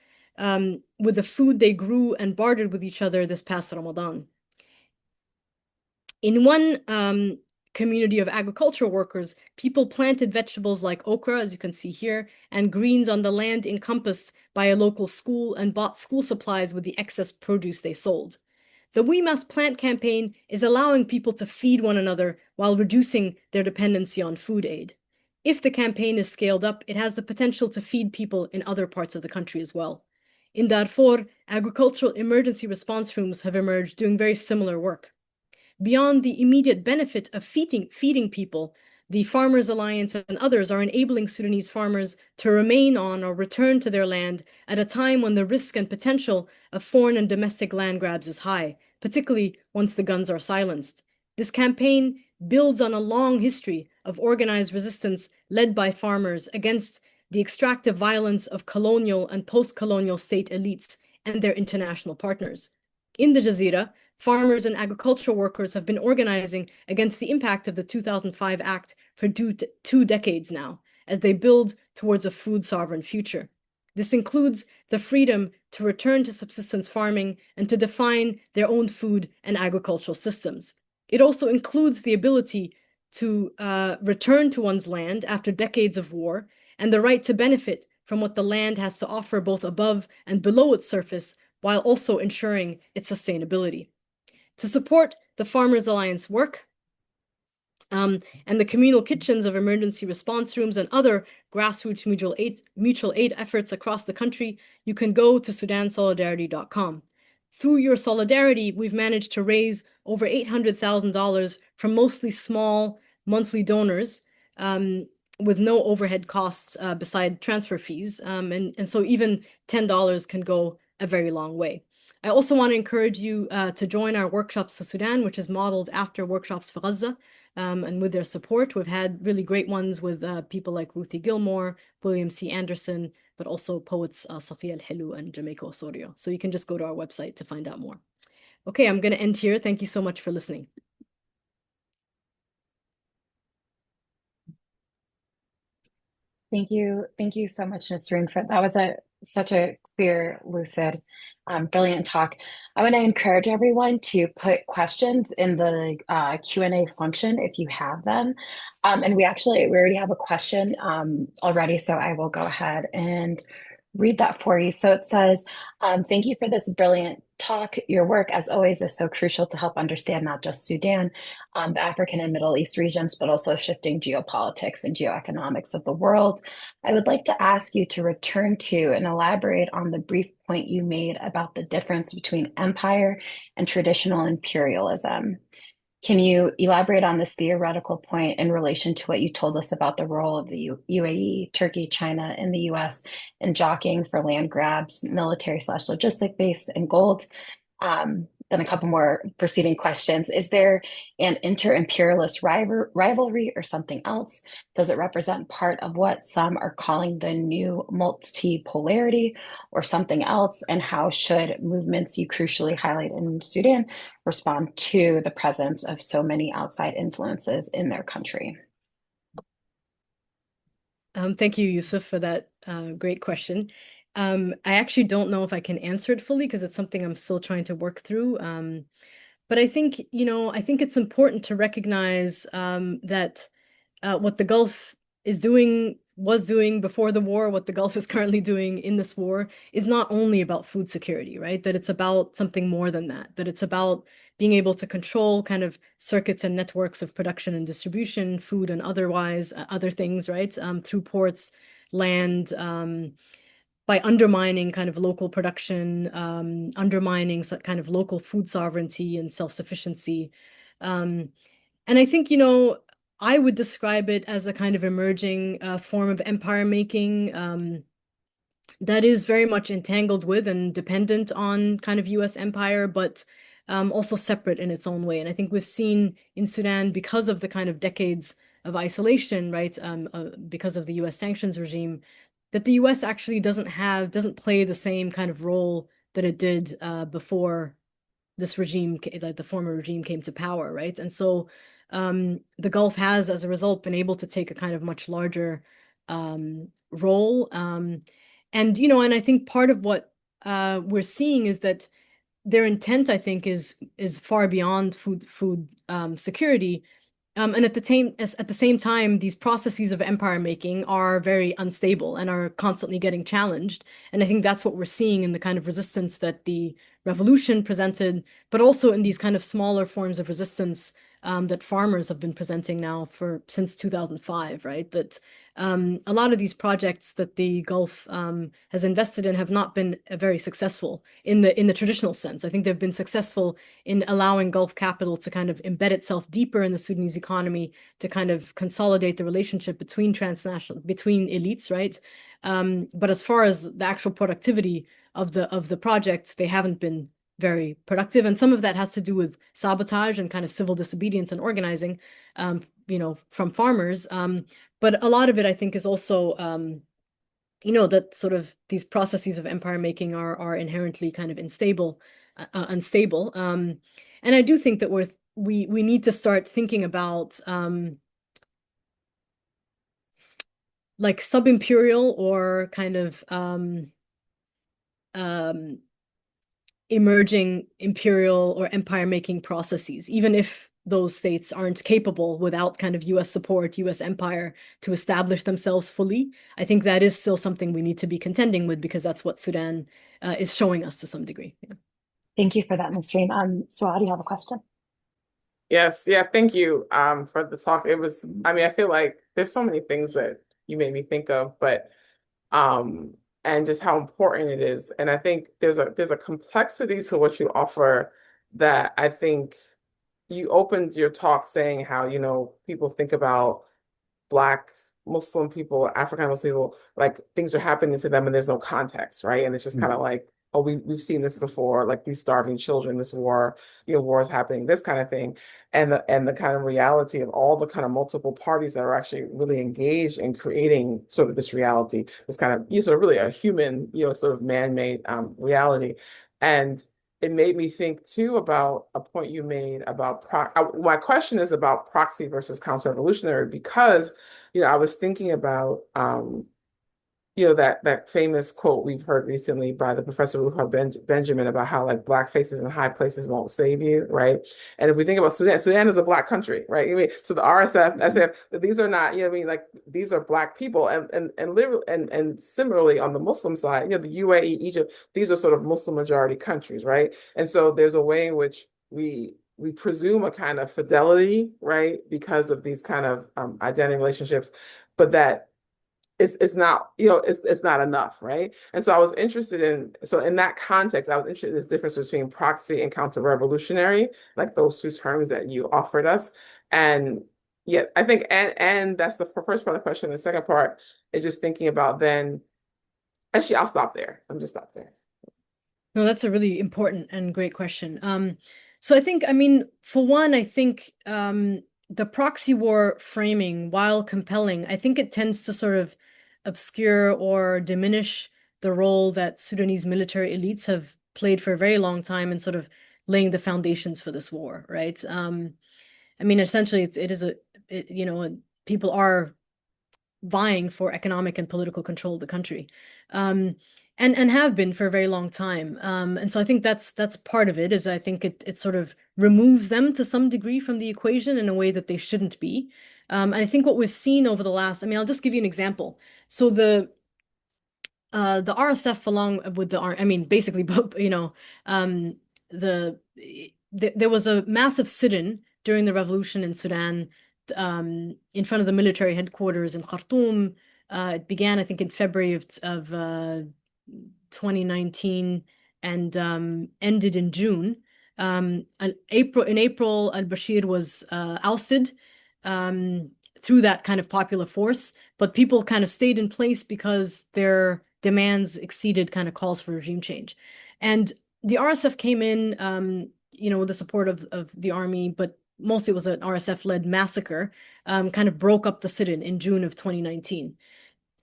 with the food they grew and bartered with each other this past Ramadan. In one community of agricultural workers, people planted vegetables like okra, as you can see here, and greens on the land encompassed by a local school and bought school supplies with the excess produce they sold. The We Must Plant campaign is allowing people to feed one another while reducing their dependency on food aid. If the campaign is scaled up, it has the potential to feed people in other parts of the country as well. In Darfur, agricultural emergency response rooms have emerged doing very similar work. Beyond the immediate benefit of feeding people, the Farmers Alliance and others are enabling Sudanese farmers to remain on or return to their land at a time when the risk and potential of foreign and domestic land grabs is high, particularly once the guns are silenced. This campaign builds on a long history of organized resistance led by farmers against the extractive violence of colonial and post-colonial state elites and their international partners. In the Jazeera, farmers and agricultural workers have been organizing against the impact of the 2005 Act for two decades now, as they build towards a food sovereign future. This includes the freedom to return to subsistence farming and to define their own food and agricultural systems. It also includes the ability to return to one's land after decades of war and the right to benefit from what the land has to offer both above and below its surface, while also ensuring its sustainability. To support the Farmers Alliance work, And the communal kitchens of emergency response rooms and other grassroots mutual aid efforts across the country, you can go to sudansolidarity.com. Through your solidarity, we've managed to raise over $800,000 from mostly small monthly donors, with no overhead costs beside transfer fees. And so even $10 can go a very long way. I also want to encourage you to join our Workshops for Sudan, which is modeled after Workshops for Gaza. And with their support, we've had really great ones with people like Ruthie Gilmore, William C. Anderson, but also poets Safiya Al-Hilu and Jamaica Osorio. So you can just go to our website to find out more. Okay, I'm going to end here. Thank you so much for listening. Thank you. Thank you so much, Nisrin, for that was such a clear, lucid, brilliant talk. I want to encourage everyone to put questions in the Q&A function if you have them. And we already have a question already, so I will go ahead and read that for you. So it says, thank you for this brilliant talk. Your work, as always, is so crucial to help understand not just Sudan, the African and Middle East regions, but also shifting geopolitics and geoeconomics of the world. I would like to ask you to return to and elaborate on the brief point you made about the difference between empire and traditional imperialism. Can you elaborate on this theoretical point in relation to what you told us about the role of the UAE, Turkey, China, and the US in jockeying for land grabs, military/logistic base, and gold? Then a couple more preceding questions. Is there an inter-imperialist rivalry or something else? Does it represent part of what some are calling the new multipolarity or something else? And how should movements you crucially highlight in Sudan respond to the presence of so many outside influences in their country? Thank you, Yusuf, for that great question. I actually don't know if I can answer it fully because it's something I'm still trying to work through. But I think, I think it's important to recognize that what the Gulf was doing before the war, what the Gulf is currently doing in this war is not only about food security, right? That it's about something more than that, that it's about being able to control kind of circuits and networks of production and distribution, food and otherwise, other things, right? Through ports, land, by undermining kind of local production, undermining kind of local food sovereignty and self-sufficiency. And I think, I would describe it as a kind of emerging form of empire making that is very much entangled with and dependent on kind of US empire, but also separate in its own way. And I think we've seen in Sudan, because of the kind of decades of isolation, right, because of the US sanctions regime, that the US actually doesn't play the same kind of role that it did before this regime, like the former regime, came to power, right? And so the Gulf has, as a result, been able to take a kind of much larger role. And I think part of what we're seeing is that their intent, I think, is far beyond food security. And at the same time, these processes of empire making are very unstable and are constantly getting challenged. And I think that's what we're seeing in the kind of resistance that the revolution presented, but also in these kind of smaller forms of resistance that farmers have been presenting now since 2005, right? That a lot of these projects that the Gulf has invested in have not been very successful in the traditional sense. I think they've been successful in allowing Gulf capital to kind of embed itself deeper in the Sudanese economy, to kind of consolidate the relationship between elites, right? But as far as the actual productivity of the projects, they haven't been very productive. And some of that has to do with sabotage and kind of civil disobedience and organizing, from farmers. But a lot of it, I think, is also, that sort of these processes of empire making are inherently kind of unstable. And I do think that we need to start thinking about like sub-imperial or kind of emerging imperial or empire making processes, even if those states aren't capable without kind of US support, US empire, to establish themselves fully. I think that is still something we need to be contending with, because that's what Sudan is showing us to some degree. Yeah. Thank you for that, Nisrin. Suad, you have a question? Yes, yeah, thank you for the talk. It was, I mean, I feel like there's so many things that you made me think of, but um and just how important it is. And I think there's a complexity to what you offer that I think you opened your talk saying how, people think about Black Muslim people, African Muslim people, like things are happening to them and there's no context, right? And it's just kind of like, oh, we've seen this before, like these starving children, this war, war is happening, this kind of thing. And the kind of reality of all the kind of multiple parties that are actually really engaged in creating sort of this reality, this kind of, sort of really a human, sort of man-made reality. And it made me think too about a point you made about my question is about proxy versus counter-revolutionary because I was thinking about that famous quote we've heard recently by the professor Ruha Benjamin about how like Black faces in high places won't save you, right? And if we think about Sudan, Sudan is a Black country, right? I mean, so the RSF, SF, these are not, I mean, like these are Black people, and literally, and similarly on the Muslim side, the UAE, Egypt, these are sort of Muslim majority countries, right? And so there's a way in which we presume a kind of fidelity, right, because of these kind of identity relationships, but that it's not, it's not enough, right? And so I was interested in that context, I was interested in this difference between proxy and counter-revolutionary, like those two terms that you offered us. And yet I think, and that's the first part of the question. The second part is just thinking about then, actually, I'll stop there. I'm just stop there. No, that's a really important and great question. So I think, I mean, for one, I think the proxy war framing, while compelling, I think it tends to sort of obscure or diminish the role that Sudanese military elites have played for a very long time in sort of laying the foundations for this war, right? I mean, essentially, people are vying for economic and political control of the country, and have been for a very long time. And so I think that's part of it. Is I think it sort of removes them to some degree from the equation in a way that they shouldn't be. And I think what we've seen over the last, I mean, I'll just give you an example. So the RSF along with I mean, basically, um, the, there was a massive sit-in during the revolution in Sudan, in front of the military headquarters in Khartoum. It began, I think, in February of 2019 and ended in June. In April, al-Bashir was ousted through that kind of popular force, but people kind of stayed in place because their demands exceeded kind of calls for regime change. And the RSF came in, with the support of the army, but mostly it was an RSF-led massacre, kind of broke up the sit-in in June of 2019.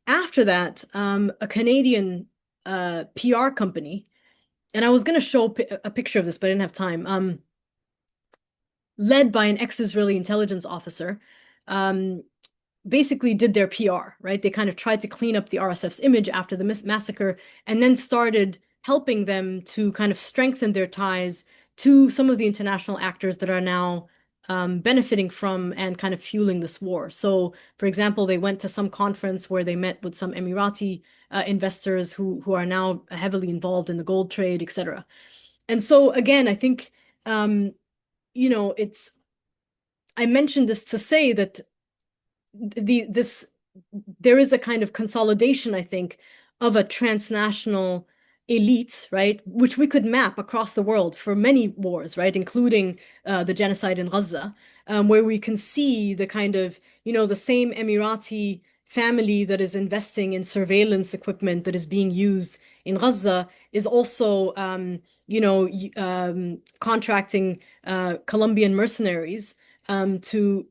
After that, a Canadian PR company, and I was going to show a picture of this, but I didn't have time, led by an ex-Israeli intelligence officer, basically did their PR, right? They kind of tried to clean up the RSF's image after the massacre and then started helping them to kind of strengthen their ties to some of the international actors that are now benefiting from and kind of fueling this war. So, for example, they went to some conference where they met with some Emirati investors who are now heavily involved in the gold trade, etc. And so, again, I think, it's, I mentioned this to say that there is a kind of consolidation, I think, of a transnational elite, right, which we could map across the world for many wars, right, including the genocide in Gaza, where we can see the kind of, the same Emirati family that is investing in surveillance equipment that is being used in Gaza is also, contracting Colombian mercenaries to,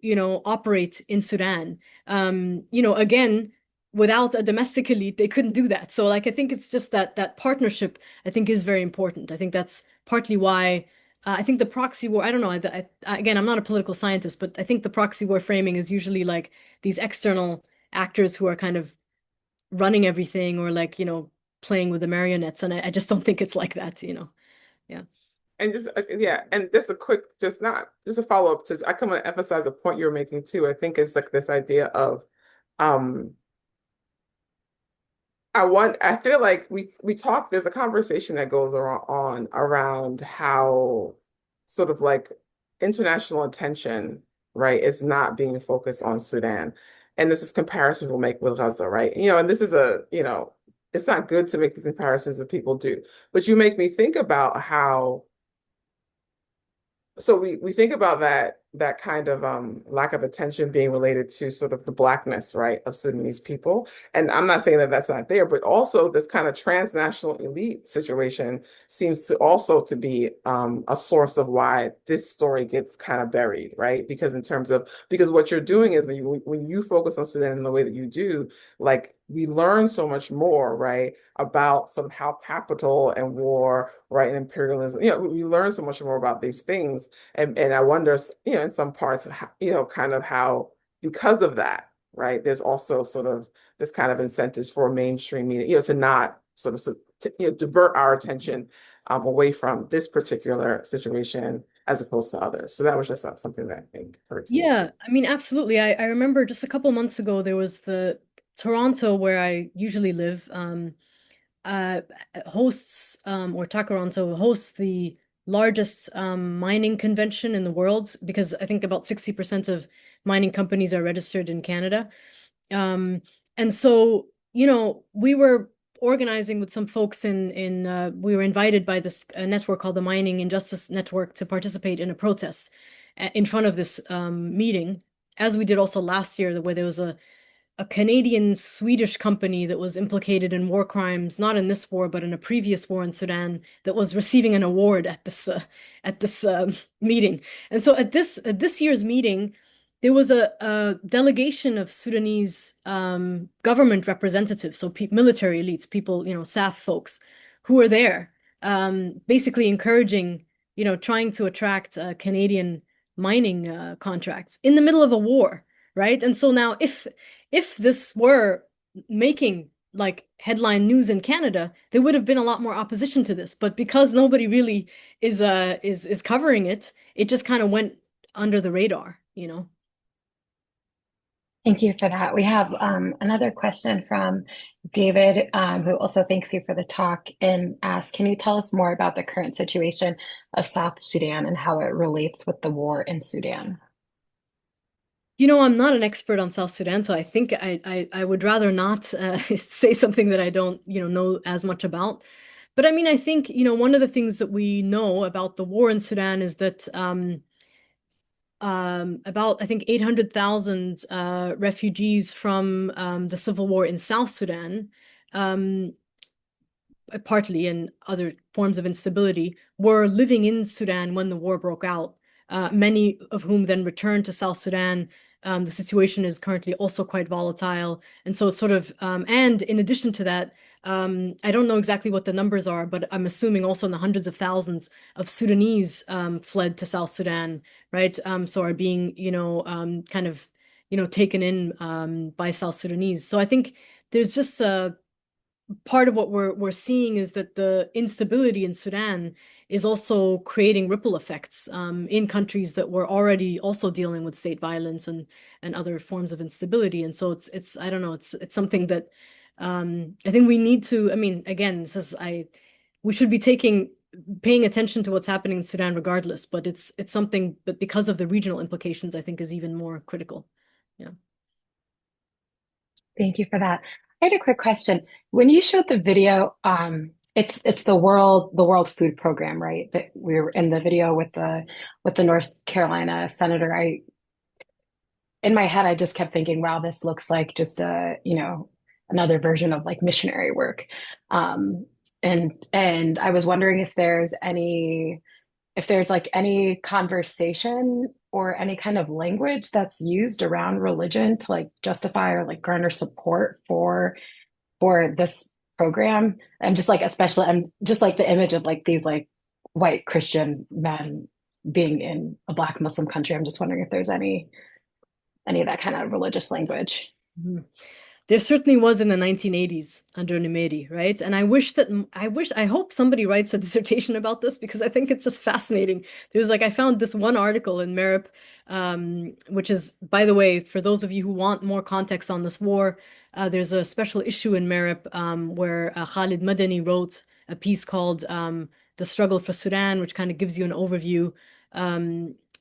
operate in Sudan. Again, without a domestic elite, they couldn't do that. So, like, I think it's just that partnership, I think, is very important. I think that's partly why I think the proxy war, I don't know, again, I'm not a political scientist, but I think the proxy war framing is usually like these external actors who are kind of running everything or like, playing with the marionettes. And I just don't think it's like that. Yeah. And just yeah, and just a quick, just not just a follow up to I come to emphasize a point you're making too. I think it's like this idea of um I feel like we talk, there's a conversation that goes on around how sort of like international attention, right, is not being focused on Sudan. And this is comparison we'll make with Gaza, right? And this is it's not good to make the comparisons that people do, but you make me think about how so we think about that kind of lack of attention being related to sort of the blackness, right, of Sudanese people. And I'm not saying that that's not there, but also this kind of transnational elite situation seems to also to be a source of why this story gets kind of buried, right? Because what you're doing is when you focus on Sudan in the way that you do, like we learn so much more, right, about sort of how capital and war, right, and imperialism, we learn so much more about these things. And I wonder, in some parts, how, kind of how, because of that, right, there's also sort of this kind of incentives for mainstream media, to not sort of, divert our attention away from this particular situation as opposed to others. So that was just something that I think occurred to me too. Yeah, I mean, absolutely. I remember just a couple months ago, there was the Toronto, where I usually live, uh, hosts, or Takaranto hosts the largest mining convention in the world, because I think about 60% of mining companies are registered in Canada. Um, and so, we were organizing with some folks we were invited by this network called the Mining Injustice Network to participate in a protest in front of this meeting, as we did also last year, where there was a Canadian Swedish company that was implicated in war crimes, not in this war, but in a previous war in Sudan, that was receiving an award at this meeting. And so at this year's meeting, there was a delegation of Sudanese government representatives, so military elites, people, SAF folks, who were there, basically encouraging, trying to attract Canadian mining contracts in the middle of a war, right? And so now, if this were making like headline news in Canada, there would have been a lot more opposition to this. But because nobody really is covering it, it just kind of went under the radar. Thank you for that. We have another question from David, who also thanks you for the talk and asks, can you tell us more about the current situation of South Sudan and how it relates with the war in Sudan? I'm not an expert on South Sudan, so I think I would rather not say something that I don't, know as much about. But I mean, I think, one of the things that we know about the war in Sudan is that about, I think, 800,000 refugees from the civil war in South Sudan, um, partly in other forms of instability, were living in Sudan when the war broke out, many of whom then returned to South Sudan. The situation is currently also quite volatile. And so it's sort of, and in addition to that, I don't know exactly what the numbers are, but I'm assuming also in the hundreds of thousands of Sudanese fled to South Sudan, right? So are being, kind of, taken in by South Sudanese. So I think there's just part of what we're seeing is that the instability in Sudan is also creating ripple effects in countries that were already also dealing with state violence and other forms of instability. And so it's I don't know, it's something that I think we need to. I mean, again, we should be paying attention to what's happening in Sudan regardless, but it's something, but because of the regional implications, I think is even more critical. Yeah. Thank you for that. I had a quick question. When you showed the video, it's the World Food Program, right? That we were in the video with the North Carolina senator. In my head, I just kept thinking, wow, this looks like just another version of like missionary work. And I was wondering if there's like any conversation or any kind of language that's used around religion to like justify or like garner support for this program. I'm just like the image of like these like white Christian men being in a Black Muslim country. I'm just wondering if there's any of that kind of religious language. Mhm. There certainly was in the 1980s under Numeri, right? And I hope somebody writes a dissertation about this, because I think it's just fascinating. I found this one article in Merip, which is, by the way, for those of you who want more context on this war, there's a special issue in Merip where Khalid Madani wrote a piece called The Struggle for Sudan, which kind of gives you an overview.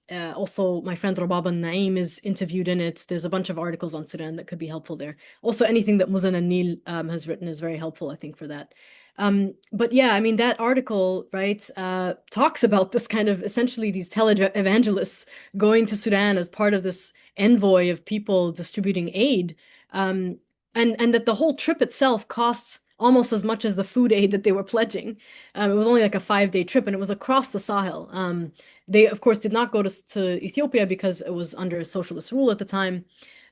Also, my friend Rababa Naim is interviewed in it. There's a bunch of articles on Sudan that could be helpful there. Also, anything that Muzan Anil has written is very helpful, I think, for that. But yeah, I mean, that article, right, talks about this kind of essentially these televangelists going to Sudan as part of this envoy of people distributing aid. And that the whole trip itself costs almost as much as the food aid that they were pledging. It was only like a 5-day trip, and it was across the Sahel. They, of course, did not go to Ethiopia because it was under socialist rule at the time,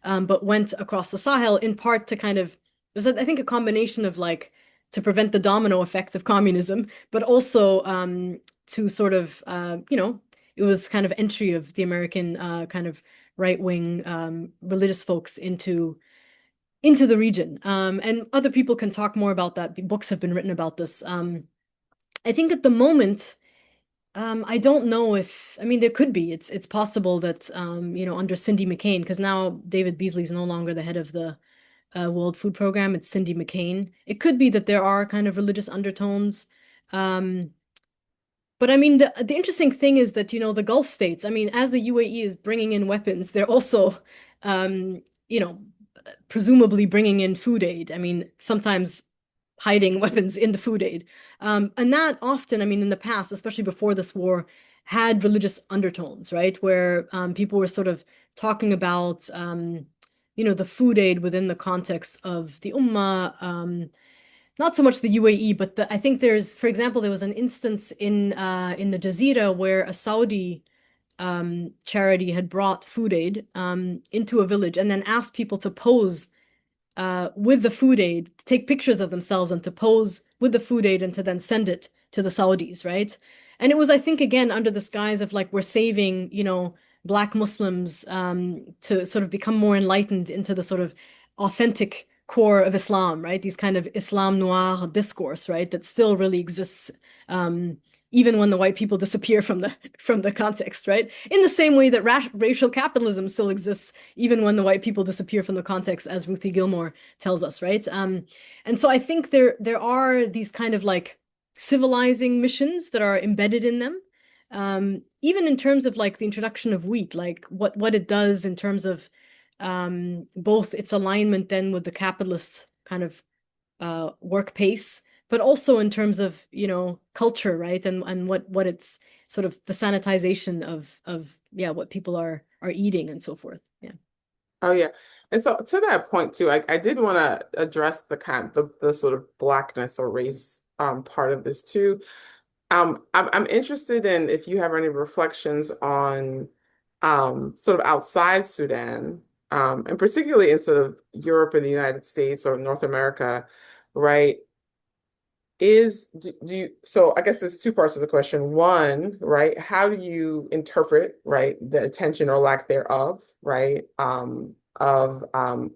but went across the Sahel in part to kind of, it was, I think, a combination of like to prevent the domino effect of communism, but also to sort of, it was kind of entry of the American kind of right-wing religious folks into the region. And other people can talk more about that. Books have been written about this. I think at the moment, I don't know if, I mean, there could be. It's possible that, under Cindy McCain, because now David Beasley is no longer the head of the World Food Program, it's Cindy McCain. It could be that there are kind of religious undertones. But I mean, the interesting thing is that, the Gulf states, I mean, as the UAE is bringing in weapons, they're also, you know, presumably bringing in food aid. I mean, sometimes hiding weapons in the food aid. And that often, I mean, in the past, especially before this war, had religious undertones, right? Where people were sort of talking about, the food aid within the context of the Ummah, not so much the UAE, but I think there's, for example, there was an instance in the Jazeera where a Saudi charity had brought food aid into a village and then asked people to pose with the food aid, to take pictures of themselves and to pose with the food aid and to then send it to the Saudis, right? And it was, I think, again, under this guise of like, we're saving, Black Muslims to sort of become more enlightened into the sort of authentic core of Islam, right? These kind of Islam noir discourse, right? That still really exists, even when the white people disappear from the context, right? In the same way that racial capitalism still exists, even when the white people disappear from the context, as Ruthie Gilmore tells us, right? And so I think there are these kind of like civilizing missions that are embedded in them. Even in terms of like the introduction of wheat, like what it does in terms of both its alignment then with the capitalist kind of work pace, but also in terms of, culture, right? And what it's sort of the sanitization of what people are eating and so forth. Yeah. Oh yeah. And so to that point too, I did want to address the sort of blackness or race part of this too. I'm interested in if you have any reflections on sort of outside Sudan, and particularly in sort of Europe and the United States or North America, right? Do you, so I guess there's two parts of the question. One, right, how do you interpret, right, the attention or lack thereof, right, of um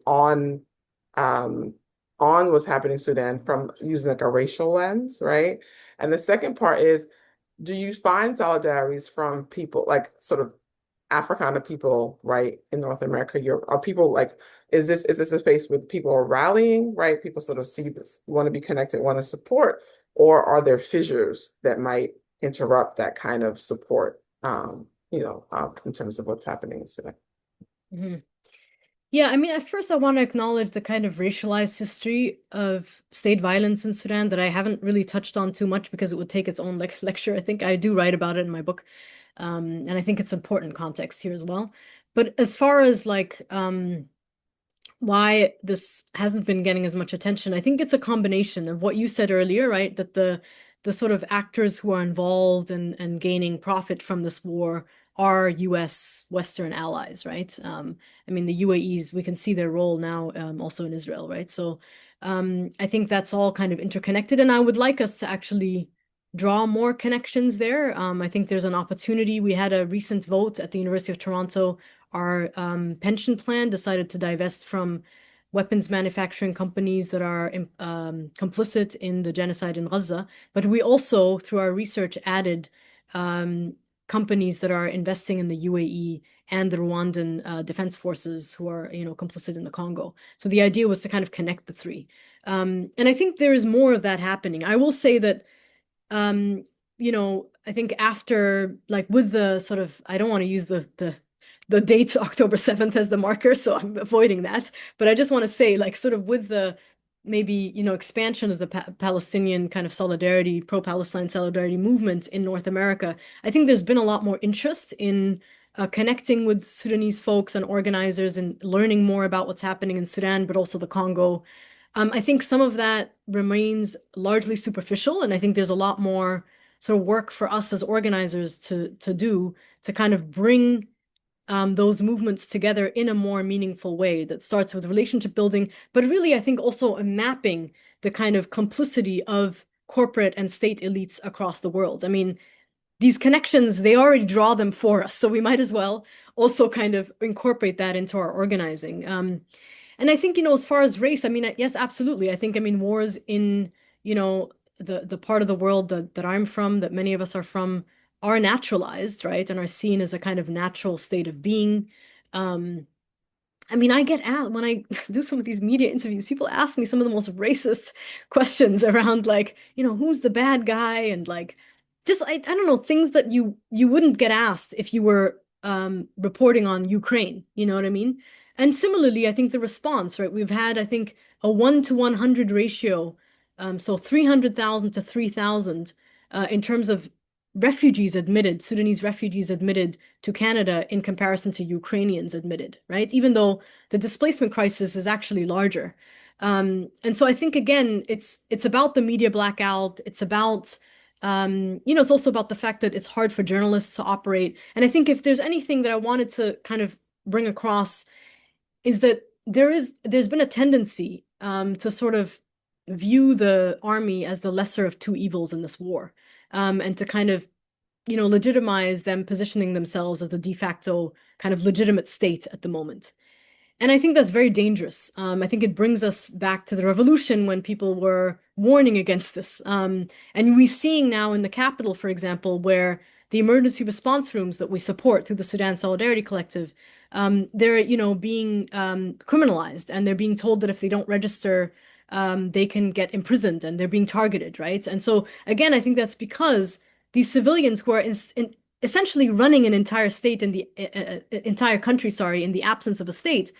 on what's happening in Sudan from using like a racial lens, right? And the second part is, do you find solidarities from people like sort of Africana people, right, in North America? Are people like, is this a space where people are rallying, right? People sort of see this, want to be connected, want to support, or are there fissures that might interrupt that kind of support, in terms of what's happening in Sudan? Mhm. Yeah, I mean, at first I want to acknowledge the kind of racialized history of state violence in Sudan that I haven't really touched on too much because it would take its own like lecture. I think I do write about it in my book. And I think it's important context here as well. But as far as like why this hasn't been getting as much attention, I think it's a combination of what you said earlier, right? That the sort of actors who are involved and gaining profit from this war are US Western allies, right? I mean, the UAEs, we can see their role now also in Israel, right? So I think that's all kind of interconnected, and I would like us to actually draw more connections there. I think there's an opportunity. We had a recent vote at the University of Toronto. Our pension plan decided to divest from weapons manufacturing companies that are complicit in the genocide in Gaza. But we also, through our research, added companies that are investing in the UAE and the Rwandan Defense Forces who are, complicit in the Congo. So the idea was to kind of connect the three. And I think there is more of that happening. I will say that, I I think after, like, with the sort of, I don't want to use the date October 7th as the marker, so I'm avoiding that. But I just want to say, like, sort of with the maybe, expansion of the Palestinian kind of solidarity, pro-Palestine solidarity movement in North America, I think there's been a lot more interest in connecting with Sudanese folks and organizers and learning more about what's happening in Sudan, but also the Congo. I think some of that remains largely superficial, and I think there's a lot more sort of work for us as organizers to do to kind of bring those movements together in a more meaningful way that starts with relationship building, but really, I think also a mapping the kind of complicity of corporate and state elites across the world. I mean, these connections, they already draw them for us, so we might as well also kind of incorporate that into our organizing. And I think, as far as race, I mean, yes, absolutely. I think, wars in, the part of the world that I'm from, that many of us are from, are naturalized, right? And are seen as a kind of natural state of being. I get asked when I do some of these media interviews, people ask me some of the most racist questions around, like, who's the bad guy, and like, just I don't know, things that you wouldn't get asked if you were reporting on Ukraine, you know what I mean? And similarly, I think the response, right? We've had, I think, a 1 to 100 ratio, so 300,000 to 3,000 in terms of refugees admitted, Sudanese refugees admitted to Canada in comparison to Ukrainians admitted, right? Even though the displacement crisis is actually larger. And so I think, again, it's about the media blackout. It's about, it's also about the fact that it's hard for journalists to operate. And I think if there's anything that I wanted to kind of bring across is that there's been a tendency to sort of view the army as the lesser of two evils in this war, and to kind of legitimize them positioning themselves as the de facto kind of legitimate state at the moment. And I think that's very dangerous. I think it brings us back to the revolution when people were warning against this. And we're seeing now in the capital, for example, where the emergency response rooms that we support through the Sudan Solidarity Collective, they're, being criminalized, and they're being told that if they don't register, they can get imprisoned, and they're being targeted, right? And so, again, I think that's because these civilians who are essentially running an entire state in the entire country, sorry, in the absence of a state,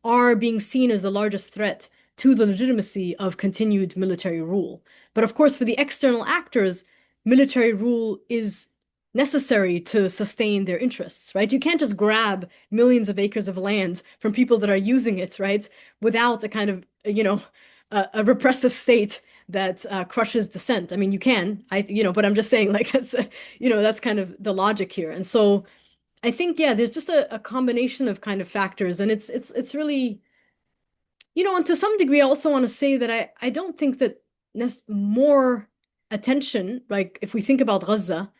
are being seen as the largest threat to the legitimacy of continued military rule. But of course, for the external actors, military rule is necessary to sustain their interests, right? You can't just grab millions of acres of land from people that are using it, right, without a kind of, a repressive state that crushes dissent. I mean, you can, but I'm just saying, like, that's kind of the logic here. And so I think, yeah, there's just a combination of kind of factors, and it's really, and to some degree, I also want to say that I don't think that more attention, like if we think about Gaza,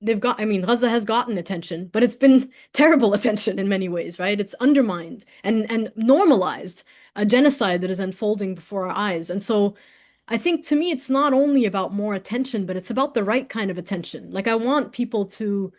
Gaza has gotten attention, but it's been terrible attention in many ways, right? It's undermined and normalized a genocide that is unfolding before our eyes. And so I think, to me, it's not only about more attention, but it's about the right kind of attention. Like, I want people to,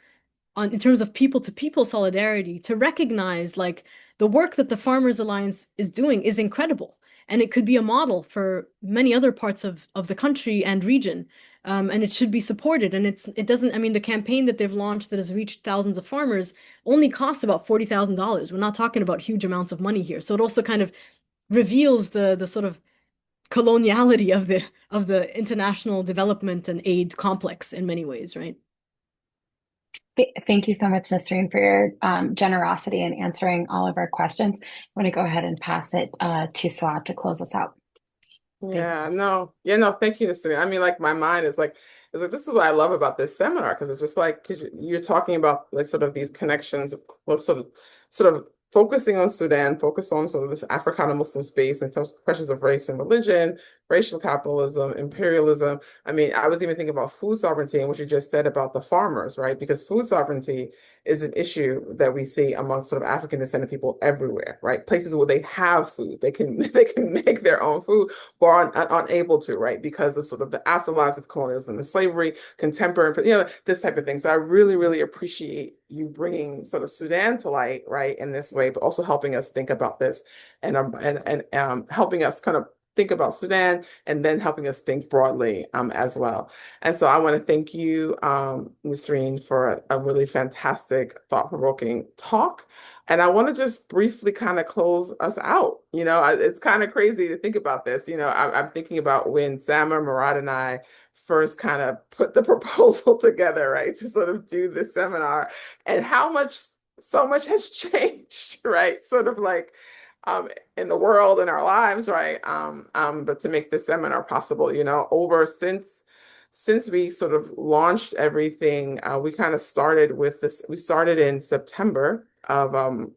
in terms of people to people solidarity, to recognize, like, the work that the Farmers Alliance is doing is incredible. And it could be a model for many other parts of the country and region. And it should be supported. And it doesn't, the campaign that they've launched that has reached thousands of farmers only costs about $40,000. We're not talking about huge amounts of money here. So it also kind of reveals the sort of coloniality of the international development and aid complex in many ways, right? Thank you so much, Nisrin, for your generosity in answering all of our questions. I'm going to go ahead and pass it to Swat to close us out. Yeah, no, thank you, Nisrin. Like, my mind is like, this is what I love about this seminar, because it's just like, because you're talking about, like, sort of these connections of sort of focusing on Sudan, focus on sort of this Africana Muslim space in terms of questions of race and religion, racial capitalism, imperialism. I was even thinking about food sovereignty and what you just said about the farmers, right? Because food sovereignty is an issue that we see amongst sort of African descended people everywhere, right? Places where they have food, they can make their own food, but are unable to, right? Because of sort of the afterlives of colonialism and slavery, contemporary, this type of thing. So I really, really appreciate you bringing sort of Sudan to light, right, in this way, but also helping us think about this and helping us kind of think about Sudan, and then helping us think broadly as well. And so I want to thank you, Nisreen, for a really fantastic, thought-provoking talk. And I want to just briefly kind of close us out. It's kind of crazy to think about this. I'm thinking about when Sama, Murad, and I first kind of put the proposal together, right, to sort of do this seminar, and how much, so much has changed, right? Sort of like in the world, in our lives, right? But to make this seminar possible, over since we sort of launched everything, we kind of started with this. We started in September of um,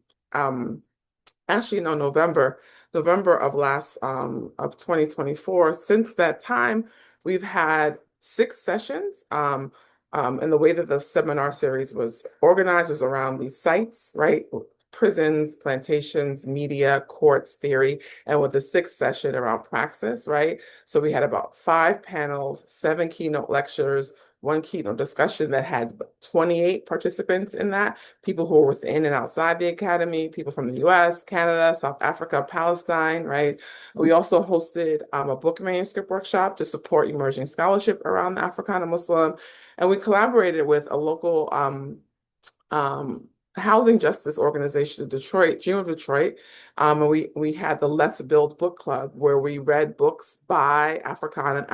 actually no, November of last of 2024. Since that time, we've had 6 sessions. And the way that the seminar series was organized was around these sites, right? Prisons, plantations, media, courts, theory, and with the 6th session around praxis, right? So we had about 5 panels, 7 keynote lectures, 1 keynote discussion that had 28 participants in that, people who were within and outside the academy, people from the US, Canada, South Africa, Palestine, right? We also hosted a book manuscript workshop to support emerging scholarship around the Africana Muslim. And we collaborated with a local um, housing justice organization in Detroit, June of Detroit. And we had the Let's Build book club where we read books by Africana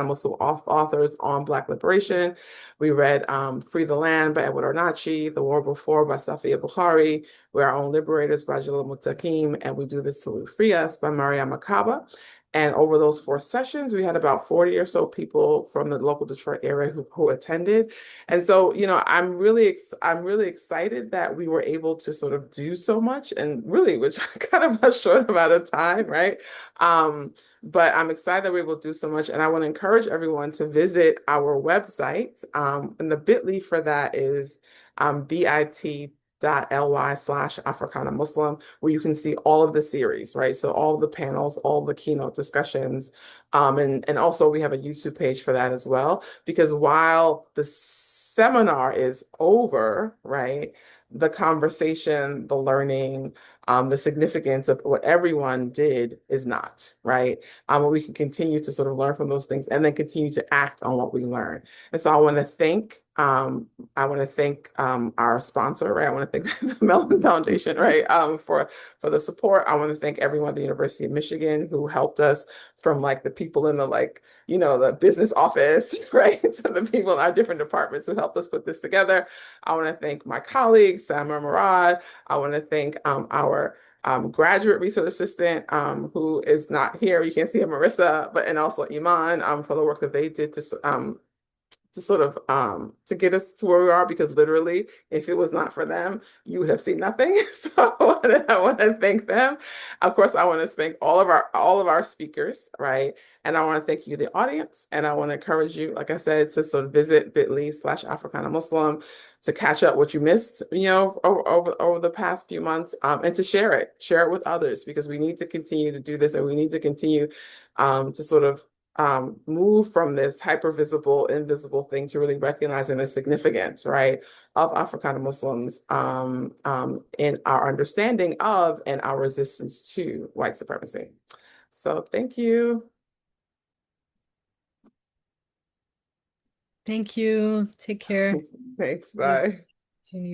Muslim authors on Black liberation. We read Free the Land by Edward Arnachi, The War Before by Safia Bukhari, We're Our Own Liberators by Jalil Muttaqim, and We Do This Till We Free Us by Mariam Makaba. And over those 4 sessions, we had about 40 or so people from the local Detroit area who attended. And so, I'm really excited that we were able to sort of do so much, and really, which kind of a short amount of time, right? But I'm excited that we're able to do so much, and I want to encourage everyone to visit our website. And the bit.ly for that is bit.ly/Africana Muslim, where you can see all of the series, right? So all the panels, all the keynote discussions, and also we have a YouTube page for that as well. Because while the seminar is over, right, the conversation, the learning, the significance of what everyone did is not, right? We can continue to sort of learn from those things and then continue to act on what we learn. And so I want to thank our sponsor, right? I want to thank the Mellon Foundation, right, for the support. I want to thank everyone at the University of Michigan who helped us, from like the people in the the business office, right, to the people in our different departments who helped us put this together. I want to thank my colleagues, Samar Murad. I want to thank our graduate research assistant who is not here. You can't see her, Marissa, and also Iman for the work that they did to sort of to get us to where we are, because literally, if it was not for them, you would have seen nothing. So I want to thank them. Of course, I want to thank all of our speakers, right? And I want to thank you, the audience, and I want to encourage you, like I said, to sort of visit bit.ly/Africana Muslim to catch up what you missed, over the past few months, and to share it with others, because we need to continue to do this, and we need to continue to sort of move from this hyper visible, invisible thing to really recognizing the significance, right, of Africana Muslims in our understanding of and our resistance to white supremacy. So thank you. Thank you. Take care. Thanks. Bye. Bye.